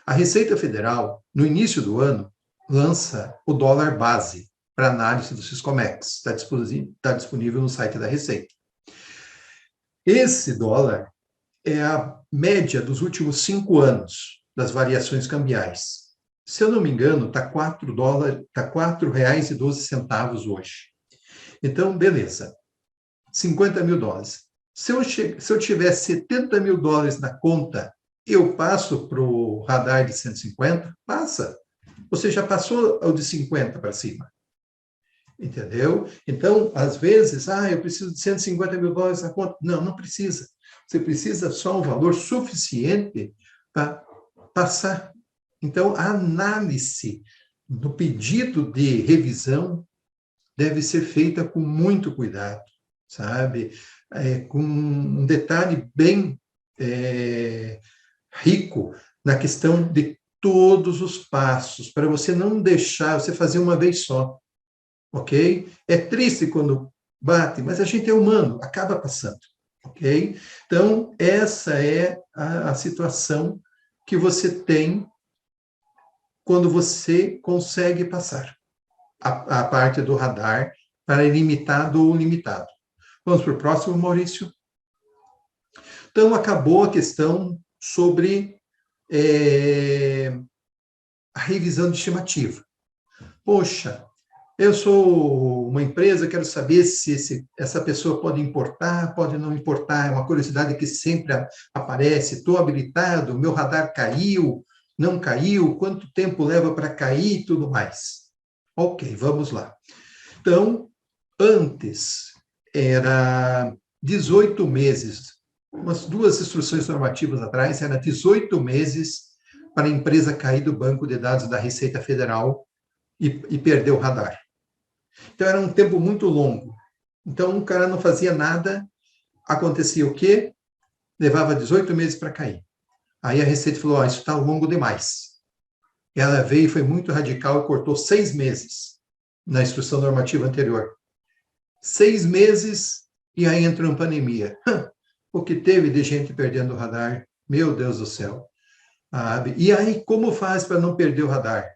A Receita Federal, no início do ano, lança o dólar base para análise do Siscomex. Está disponível no site da Receita. Esse dólar é a média dos últimos 5 anos das variações cambiais. Se eu não me engano, está R$ 4,12 hoje. Então, beleza. 50 mil dólares. Se eu tiver 70 mil dólares na conta, eu passo para o radar de 150? Passa. Você já passou o de 50 para cima. Entendeu? Então, às vezes, eu preciso de 150 mil dólares na conta. Não, não precisa. Você precisa só um valor suficiente para passar. Então, a análise do pedido de revisão deve ser feita com muito cuidado, sabe? Com um detalhe bem rico na questão de todos os passos, para você não deixar, você fazer uma vez só, ok? É triste quando bate, mas a gente é humano, acaba passando, ok? Então, essa é a situação que você tem quando você consegue passar a parte do radar para ilimitado ou limitado. Vamos para o próximo, Maurício. Então, acabou a questão sobre a revisão de estimativa. Poxa, eu sou uma empresa, quero saber se essa pessoa pode importar, pode não importar, é uma curiosidade que sempre aparece. Estou habilitado, meu radar caiu, não caiu, quanto tempo leva para cair e tudo mais. Ok, vamos lá. Então, antes era 18 meses, umas 2 instruções normativas atrás, era 18 meses para a empresa cair do banco de dados da Receita Federal e perder o radar. Então, era um tempo muito longo. Então, o cara não fazia nada, acontecia o quê? Levava 18 meses para cair. Aí a Receita falou, isso está longo demais. Ela veio e foi muito radical e cortou 6 meses na instrução normativa anterior. 6 meses e aí entrou em pandemia. O que teve de gente perdendo o radar, meu Deus do céu. E aí, como faz para não perder o radar?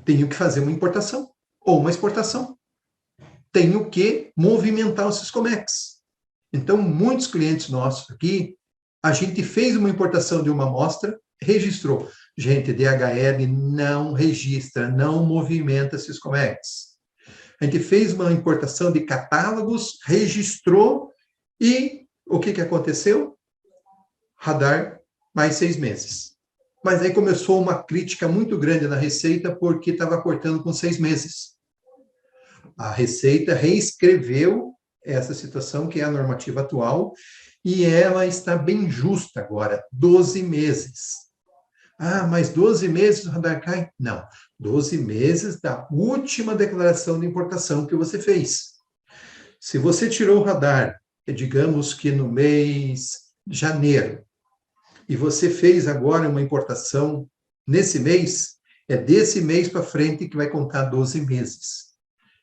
Tenho que fazer uma importação ou uma exportação. Tenho que movimentar o Siscomex. Então, muitos clientes nossos aqui, a gente fez uma importação de uma amostra, registrou. Gente, DHL não registra, não movimenta Siscomex. A gente fez uma importação de catálogos, registrou e o que aconteceu? Radar mais 6 meses. Mas aí começou uma crítica muito grande na Receita porque estava cortando com 6 meses. a Receita reescreveu essa situação, que é a normativa atual, e ela está bem justa agora, 12 meses. Ah, mas 12 meses o radar cai? Não, 12 meses da última declaração de importação que você fez. Se você tirou o radar, digamos que no mês de janeiro, e você fez agora uma importação nesse mês, é desse mês para frente que vai contar 12 meses.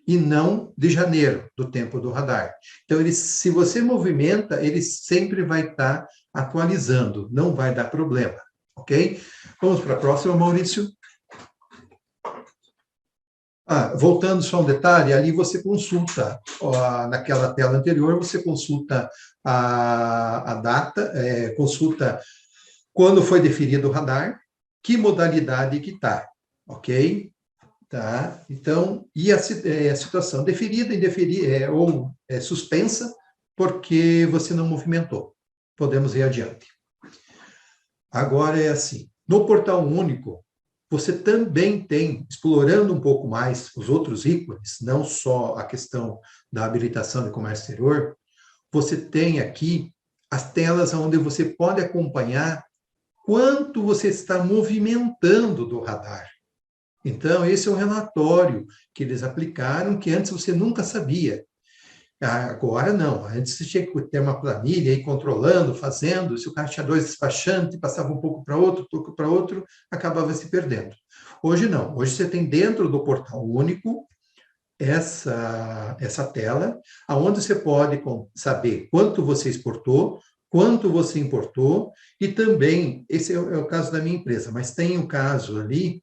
E não de janeiro, do tempo do radar. Então, se você movimenta, ele sempre vai estar atualizando, não vai dar problema, ok? Vamos para a próxima, Maurício. Voltando só um detalhe, ali você consulta, naquela tela anterior, você consulta a data, consulta quando foi definido o radar, que modalidade que está, ok? Tá? Então, e a situação deferida, indeferida ou suspensa, porque você não movimentou. Podemos ir adiante. Agora é assim, no Portal Único, você também tem, explorando um pouco mais os outros ícones, não só a questão da habilitação de comércio exterior, você tem aqui as telas onde você pode acompanhar quanto você está movimentando do radar. Então, esse é um relatório que eles aplicaram, que antes você nunca sabia. Agora não, antes você tinha que ter uma planilha aí controlando, fazendo, se o cara tinha 2 despachantes, passava um pouco para outro, acabava se perdendo. Hoje não, hoje você tem dentro do Portal Único essa tela, onde você pode saber quanto você exportou, quanto você importou, e também, esse é o caso da minha empresa, mas tem um caso ali,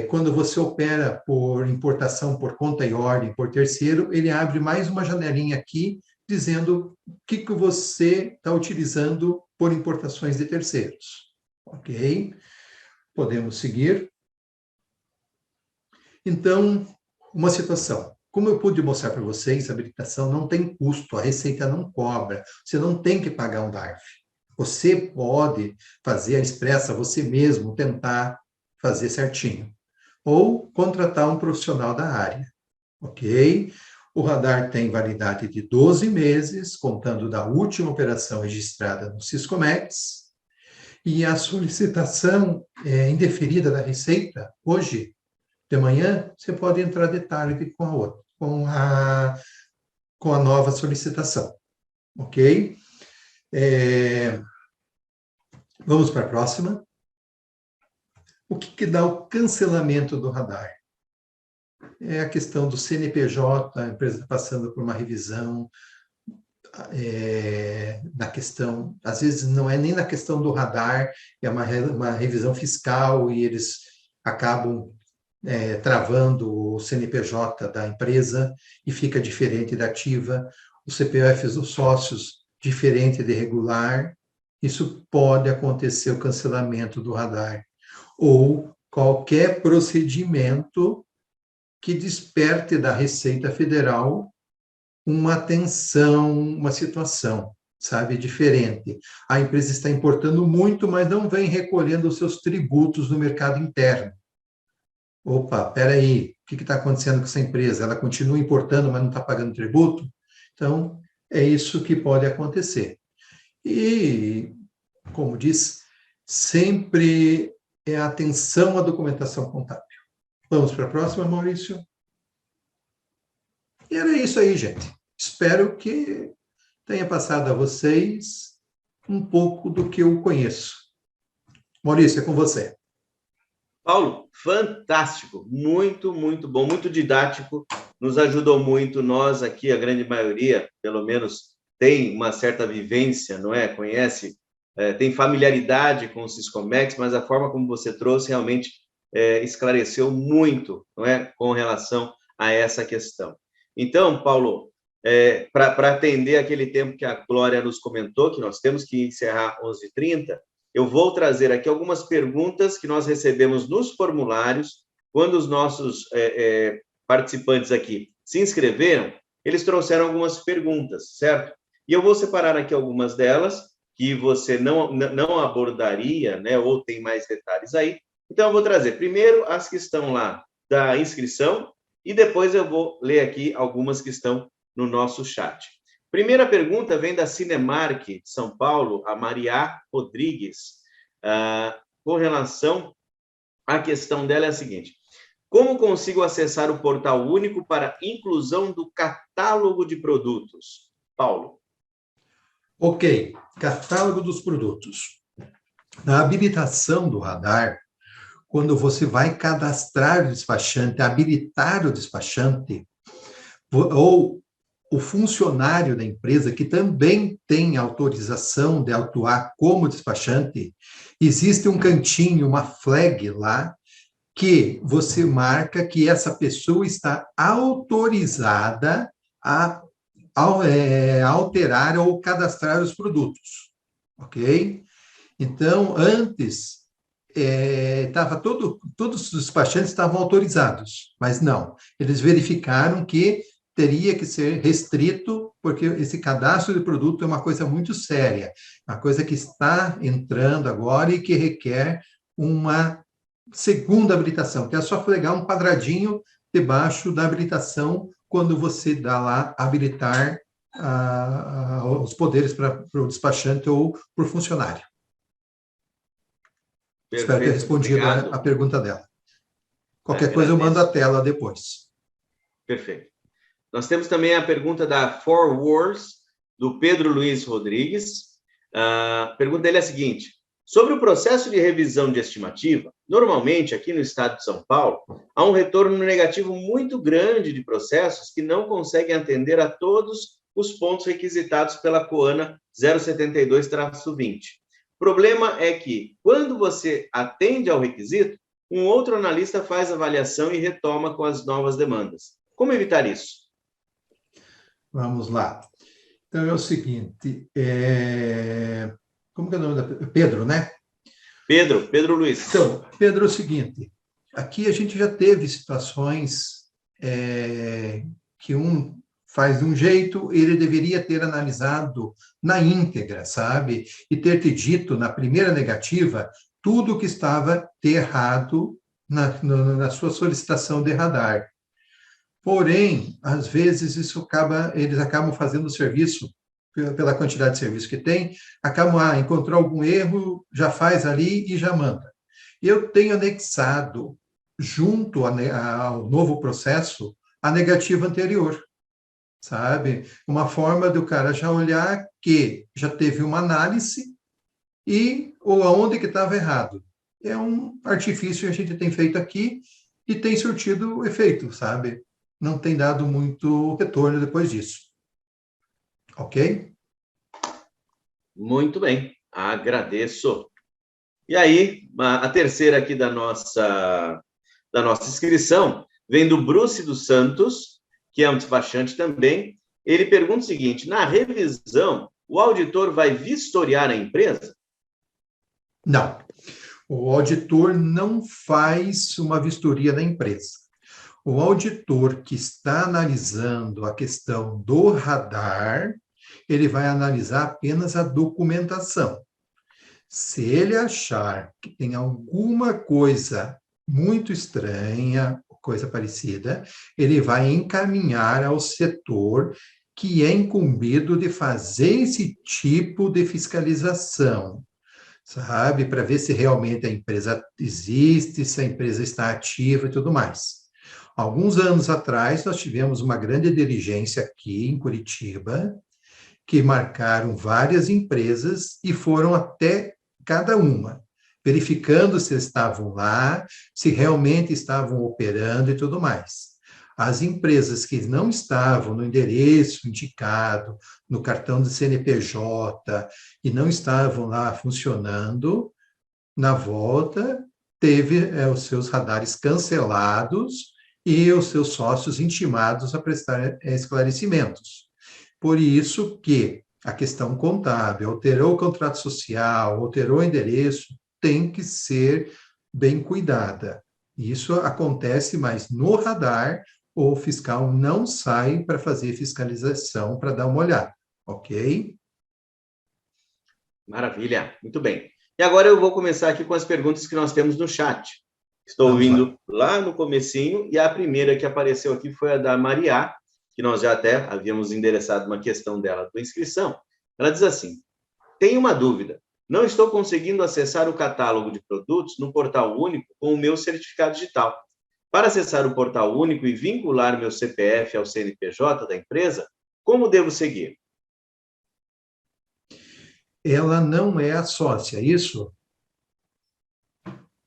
quando você opera por importação por conta e ordem, por terceiro, ele abre mais uma janelinha aqui, dizendo o que você está utilizando por importações de terceiros. Ok? Podemos seguir. Então, uma situação. Como eu pude mostrar para vocês, a habilitação não tem custo, a Receita não cobra, você não tem que pagar um DARF. Você pode fazer a expressa você mesmo, tentar fazer certinho. Ou contratar um profissional da área, ok? O radar tem validade de 12 meses, contando da última operação registrada no Siscomex, e a solicitação indeferida da Receita, hoje de manhã, você pode entrar de tarde com a nova solicitação, ok? Vamos para a próxima. O que dá o cancelamento do radar? É a questão do CNPJ, a empresa está passando por uma revisão, na questão, às vezes não é nem na questão do radar, é uma revisão fiscal e eles acabam travando o CNPJ da empresa e fica diferente da ativa, os CPFs dos sócios diferente de regular, isso pode acontecer o cancelamento do radar. Ou qualquer procedimento que desperte da Receita Federal uma atenção, uma situação, sabe, diferente. A empresa está importando muito, mas não vem recolhendo os seus tributos no mercado interno. Opa, espera aí, o que está acontecendo com essa empresa? Ela continua importando, mas não está pagando tributo? Então, é isso que pode acontecer. E, como diz, sempre é a atenção à documentação contábil. Vamos para a próxima, Maurício? E era isso aí, gente. Espero que tenha passado a vocês um pouco do que eu conheço. Maurício, é com você. Paulo, fantástico, muito, muito bom, muito didático, nos ajudou muito, nós aqui, a grande maioria, pelo menos, tem uma certa vivência, não é? Conhece, tem familiaridade com o Siscomex, mas a forma como você trouxe realmente esclareceu muito, não é? Com relação a essa questão. Então, Paulo, para atender aquele tempo que a Glória nos comentou, que nós temos que encerrar 11h30, eu vou trazer aqui algumas perguntas que nós recebemos nos formulários, quando os nossos participantes aqui se inscreveram, eles trouxeram algumas perguntas, certo? E eu vou separar aqui algumas delas, que você não abordaria, né, ou tem mais detalhes aí. Então, eu vou trazer primeiro as que estão lá da inscrição, e depois eu vou ler aqui algumas que estão no nosso chat. Primeira pergunta vem da Cinemark, de São Paulo, a Maria Rodrigues. Com relação à questão dela é a seguinte: como consigo acessar o portal único para inclusão do catálogo de produtos? Paulo. Ok, catálogo dos produtos. Na habilitação do radar, quando você vai cadastrar o despachante, habilitar o despachante, ou o funcionário da empresa que também tem autorização de atuar como despachante, existe um cantinho, uma flag lá, que você marca que essa pessoa está autorizada a alterar ou cadastrar os produtos, ok? Então, antes, todos os despachantes estavam autorizados, mas não, eles verificaram que teria que ser restrito, porque esse cadastro de produto é uma coisa muito séria, uma coisa que está entrando agora e que requer uma segunda habilitação, que é só pegar um quadradinho debaixo da habilitação quando você dá lá habilitar os poderes para o despachante ou para o funcionário. Perfeito, espero ter respondido a pergunta dela. Qualquer coisa eu mando a tela depois. Perfeito. Nós temos também a pergunta da Four Wars, do Pedro Luiz Rodrigues. A pergunta dele é a seguinte: sobre o processo de revisão de estimativa, normalmente aqui no estado de São Paulo, há um retorno negativo muito grande de processos que não conseguem atender a todos os pontos requisitados pela COANA 072-20. O problema é que, quando você atende ao requisito, um outro analista faz a avaliação e retoma com as novas demandas. Como evitar isso? Vamos lá. Então, é o seguinte, como que é o nome da... Pedro, né? Pedro Luiz. Então, Pedro, é o seguinte, aqui a gente já teve situações que um faz de um jeito, ele deveria ter analisado na íntegra, sabe? E ter te dito na primeira negativa tudo que estava de errado na sua solicitação de radar. Porém, às vezes eles acabam fazendo o serviço, pela quantidade de serviço que tem, acabam, encontrou algum erro, já faz ali e já manda. Eu tenho anexado, junto ao novo processo, a negativa anterior, sabe? Uma forma do cara já olhar que já teve uma análise e ou aonde que estava errado. É um artifício que a gente tem feito aqui e tem surtido efeito, sabe? Não tem dado muito retorno depois disso. Ok? Muito bem, agradeço. E aí, a terceira aqui da nossa inscrição vem do Bruce dos Santos, que é um despachante também. Ele pergunta o seguinte: na revisão, o auditor vai vistoriar a empresa? Não. O auditor não faz uma vistoria da empresa. O auditor que está analisando a questão do radar, ele vai analisar apenas a documentação. Se ele achar que tem alguma coisa muito estranha, coisa parecida, ele vai encaminhar ao setor que é incumbido de fazer esse tipo de fiscalização, sabe? Para ver se realmente a empresa existe, se a empresa está ativa e tudo mais. Alguns anos atrás, nós tivemos uma grande diligência aqui em Curitiba, que marcaram várias empresas e foram até cada uma, verificando se estavam lá, se realmente estavam operando e tudo mais. As empresas que não estavam no endereço indicado, no cartão de CNPJ, e não estavam lá funcionando, na volta, teve os seus radares cancelados e os seus sócios intimados a prestar esclarecimentos. Por isso que a questão contábil, alterou o contrato social, alterou o endereço, tem que ser bem cuidada. Isso acontece, mas no radar, o fiscal não sai para fazer fiscalização, para dar uma olhada, ok? Maravilha, muito bem. E agora eu vou começar aqui com as perguntas que nós temos no chat. Estou Vamos lá. ouvindo lá no comecinho, e a primeira que apareceu aqui foi a da Maria, que nós já até havíamos endereçado uma questão dela da inscrição. Ela diz assim: tenho uma dúvida. Não estou conseguindo acessar o catálogo de produtos no portal único com o meu certificado digital. Para acessar o portal único e vincular meu CPF ao CNPJ da empresa, como devo seguir? Ela não é a sócia, isso?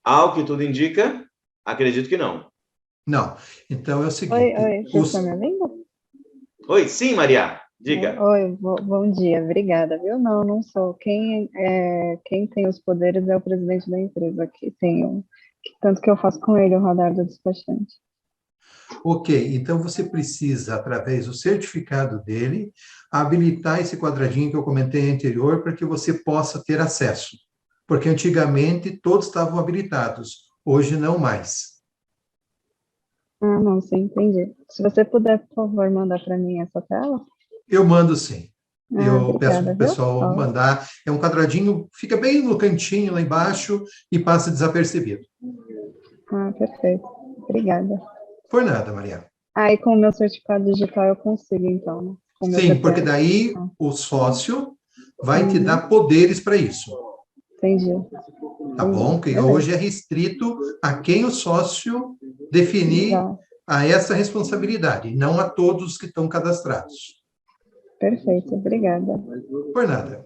Ao que tudo indica, acredito que não. Não. Então é o seguinte: Oi, vocês estão me ouvindo? Oi, sim, Maria, diga. Oi, bom dia, obrigada, viu? Não sou. Quem tem os poderes é o presidente da empresa aqui. Tanto que eu faço com ele o radar do despachante. Ok, então você precisa, através do certificado dele, habilitar esse quadradinho que eu comentei anterior para que você possa ter acesso. Porque antigamente todos estavam habilitados, hoje não mais. Ah, não, sim, entendi. Se você puder, por favor, mandar para mim essa tela. Eu mando sim. Ah, Eu peço para obrigada, o viu? pessoal mandar. É um quadradinho, fica bem no cantinho lá embaixo e passa desapercebido. Ah, perfeito. Obrigada. Por nada, Maria. Ah, e com o meu certificado digital eu consigo, então, né? Com o meu Sim, porque CPF. daí o sócio vai te dar poderes para isso. Entendi. Tá bom? Que Beleza. hoje é restrito a quem o sócio definir Exato. a essa responsabilidade, não a todos que estão cadastrados. Perfeito, obrigada. Por nada.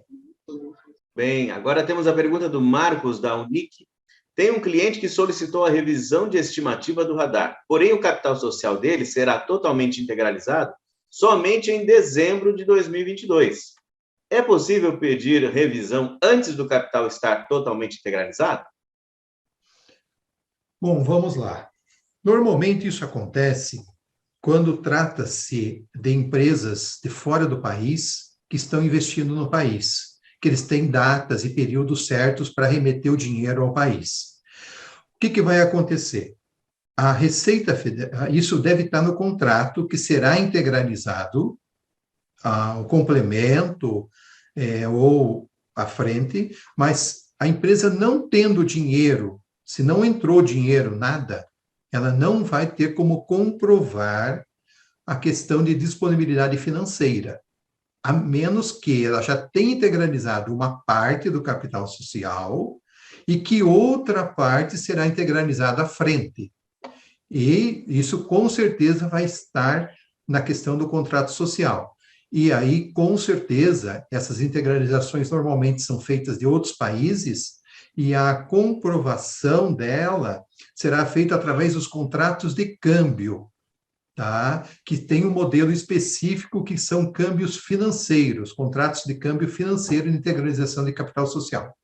Bem, agora temos a pergunta do Marcos, da Unic. Tem um cliente que solicitou a revisão de estimativa do radar, porém o capital social dele será totalmente integralizado somente em dezembro de 2022. É possível pedir revisão antes do capital estar totalmente integralizado? Bom, vamos lá. Normalmente isso acontece quando trata-se de empresas de fora do país que estão investindo no país, que eles têm datas e períodos certos para remeter o dinheiro ao país. O que vai acontecer? A Receita Federal, isso deve estar no contrato que será integralizado, o complemento ou a frente, mas a empresa não tendo dinheiro, se não entrou dinheiro, nada, ela não vai ter como comprovar a questão de disponibilidade financeira, a menos que ela já tenha integralizado uma parte do capital social e que outra parte será integralizada à frente. E isso, com certeza, vai estar na questão do contrato social. E aí, com certeza, essas integralizações normalmente são feitas de outros países e a comprovação dela será feita através dos contratos de câmbio, tá? Que tem um modelo específico que são câmbios financeiros, contratos de câmbio financeiro e integralização de capital social.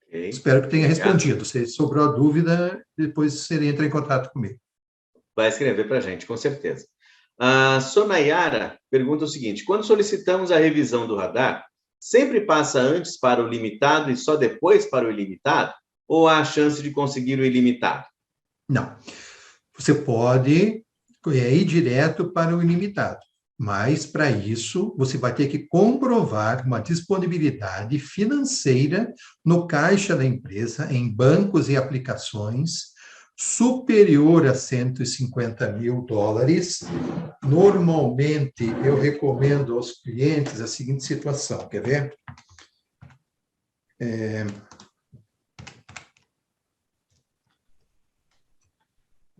Okay. Espero que tenha Obrigado. respondido. Se sobrou a dúvida, depois você entra em contato comigo. Vai escrever para a gente, com certeza. A Sonayara pergunta o seguinte: quando solicitamos a revisão do radar, sempre passa antes para o limitado e só depois para o ilimitado? Ou há a chance de conseguir o ilimitado? Não. Você pode ir direto para o ilimitado, mas para isso você vai ter que comprovar uma disponibilidade financeira no caixa da empresa, em bancos e aplicações, superior a $150 mil. Normalmente, eu recomendo aos clientes a seguinte situação, quer ver?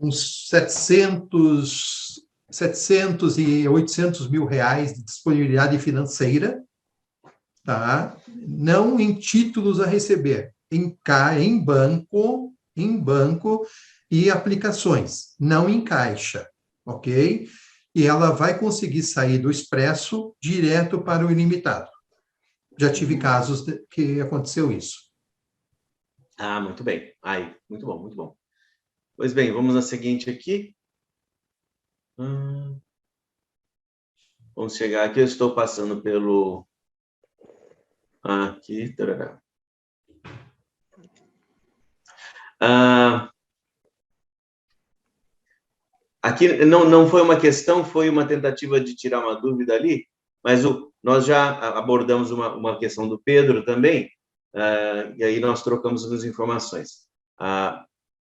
Uns 700 e 800 mil reais de disponibilidade financeira, tá? Não em títulos a receber, em banco e aplicações, não em caixa, ok? E ela vai conseguir sair do expresso direto para o ilimitado. Já tive casos que aconteceu isso. Ah, muito bem. Aí, muito bom, muito bom. Pois bem, vamos na seguinte aqui. Vamos chegar aqui, eu estou passando pelo... Aqui, tarará. Aqui não foi uma questão, foi uma tentativa de tirar uma dúvida ali, mas nós já abordamos uma questão do Pedro também, e aí nós trocamos as informações.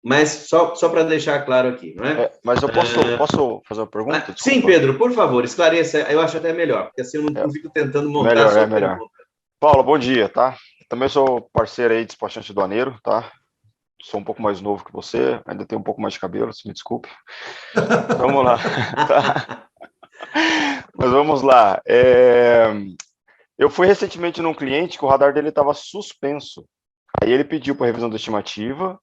Mas só para deixar claro aqui, não é? Mas eu posso fazer uma pergunta? Sim, Pedro, por favor, esclareça. Eu acho até melhor, porque assim eu não fico tentando montar a sua pergunta. Paulo, bom dia, tá? Também sou parceiro aí, despachante aduaneiro, tá? Sou um pouco mais novo que você, ainda tenho um pouco mais de cabelo, se me desculpe. Vamos lá. Tá? Mas vamos lá. Eu fui recentemente num cliente que o radar dele estava suspenso. Aí ele pediu para revisão da estimativa,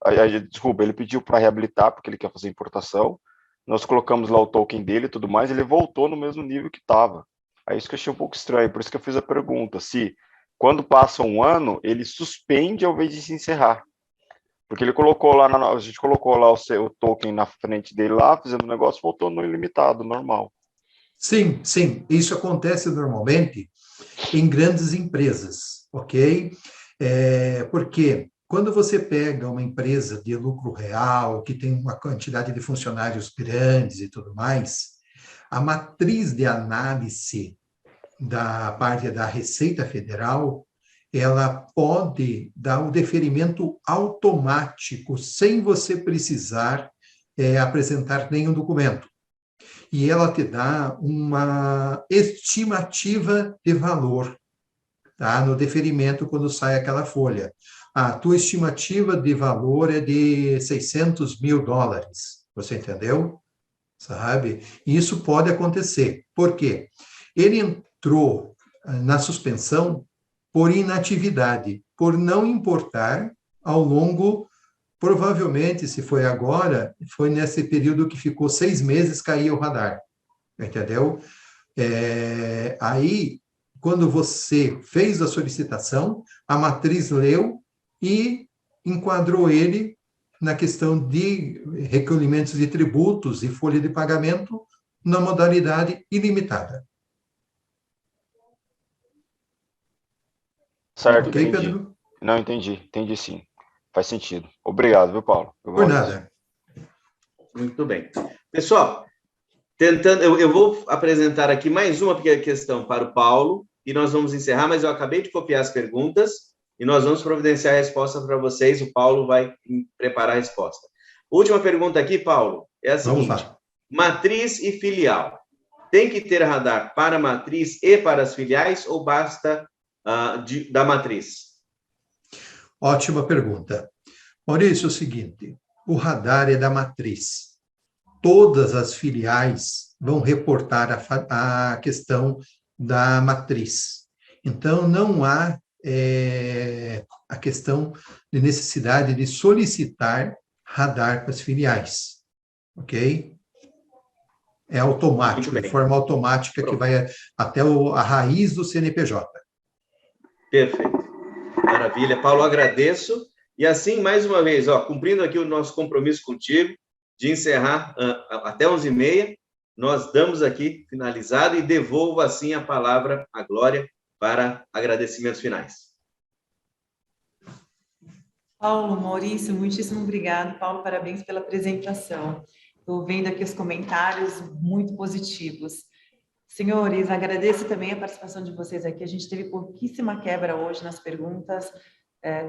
ele pediu para reabilitar, porque ele quer fazer importação. Nós colocamos lá o token dele e tudo mais, ele voltou no mesmo nível que estava. Aí isso que eu achei um pouco estranho, por isso que eu fiz a pergunta, se quando passa um ano, ele suspende ao invés de se encerrar. Porque ele colocou lá, a gente colocou lá o token na frente dele lá, fazendo o negócio, voltou no ilimitado, normal. Sim, isso acontece normalmente em grandes empresas, ok? Porque quando você pega uma empresa de lucro real, que tem uma quantidade de funcionários grandes e tudo mais, a matriz de análise da parte da Receita Federal, ela pode dar um deferimento automático, sem você precisar apresentar nenhum documento. E ela te dá uma estimativa de valor, tá? No deferimento, quando sai aquela folha. A tua estimativa de valor é de $600 mil. Você entendeu? Sabe? E isso pode acontecer. Por quê? Ele entrou na suspensão por inatividade, por não importar ao longo, provavelmente, se foi agora, foi nesse período que ficou 6 meses, caiu o radar. Entendeu? Aí, quando você fez a solicitação, a matriz leu e enquadrou ele na questão de recolhimentos de tributos e folha de pagamento na modalidade ilimitada. Certo, Ok, entendi. Pedro? Não, entendi sim. Faz sentido. Obrigado, viu, Paulo? Por nada. Muito bem. Pessoal, eu vou apresentar aqui mais uma pequena questão para o Paulo, e nós vamos encerrar, mas eu acabei de copiar as perguntas, e nós vamos providenciar a resposta para vocês, o Paulo vai preparar a resposta. Última pergunta aqui, Paulo, é a seguinte: matriz e filial, tem que ter radar para a matriz e para as filiais, ou basta da matriz? Ótima pergunta. Maurício, é o seguinte, o radar é da matriz. Todas as filiais vão reportar a questão da matriz. Então, não há a questão de necessidade de solicitar radar para as filiais, ok? É automático, de forma automática, que vai até a raiz do CNPJ. Perfeito. Maravilha. Paulo, agradeço. E assim, mais uma vez, cumprindo aqui o nosso compromisso contigo, de encerrar até 11h30, nós damos aqui finalizado e devolvo assim a palavra à Glória para agradecimentos finais. Paulo, Maurício, muitíssimo obrigado. Paulo, parabéns pela apresentação. Estou vendo aqui os comentários muito positivos. Senhores, agradeço também a participação de vocês aqui. A gente teve pouquíssima quebra hoje nas perguntas.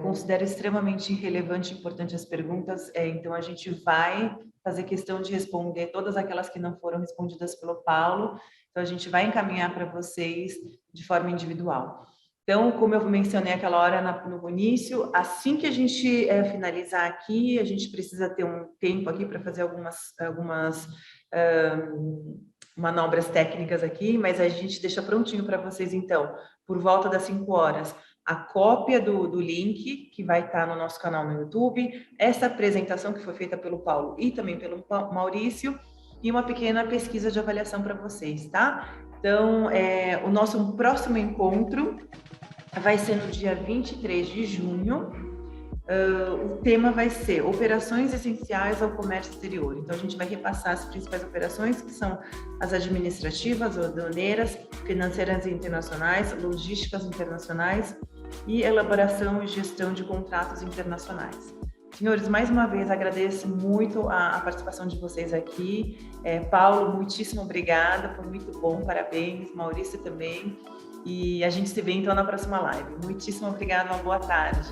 Considero extremamente relevante e importante as perguntas. Então, a gente vai fazer questão de responder todas aquelas que não foram respondidas pelo Paulo. Então, a gente vai encaminhar para vocês de forma individual. Então, como eu mencionei aquela hora no início, assim que a gente finalizar aqui, a gente precisa ter um tempo aqui para fazer algumas manobras técnicas aqui, mas a gente deixa prontinho para vocês, então, por volta das 5 horas, a cópia do link, que vai estar no nosso canal no YouTube, essa apresentação que foi feita pelo Paulo e também pelo Maurício, e uma pequena pesquisa de avaliação para vocês, tá? Então, o nosso próximo encontro vai ser no dia 23 de junho. O tema vai ser operações essenciais ao comércio exterior. Então, a gente vai repassar as principais operações, que são as administrativas, aduaneiras, financeiras internacionais, logísticas internacionais e elaboração e gestão de contratos internacionais. Senhores, mais uma vez, agradeço muito a participação de vocês aqui. Paulo, muitíssimo obrigada, foi muito bom, parabéns. Maurício também. E a gente se vê, então, na próxima live. Muitíssimo obrigada, uma boa tarde.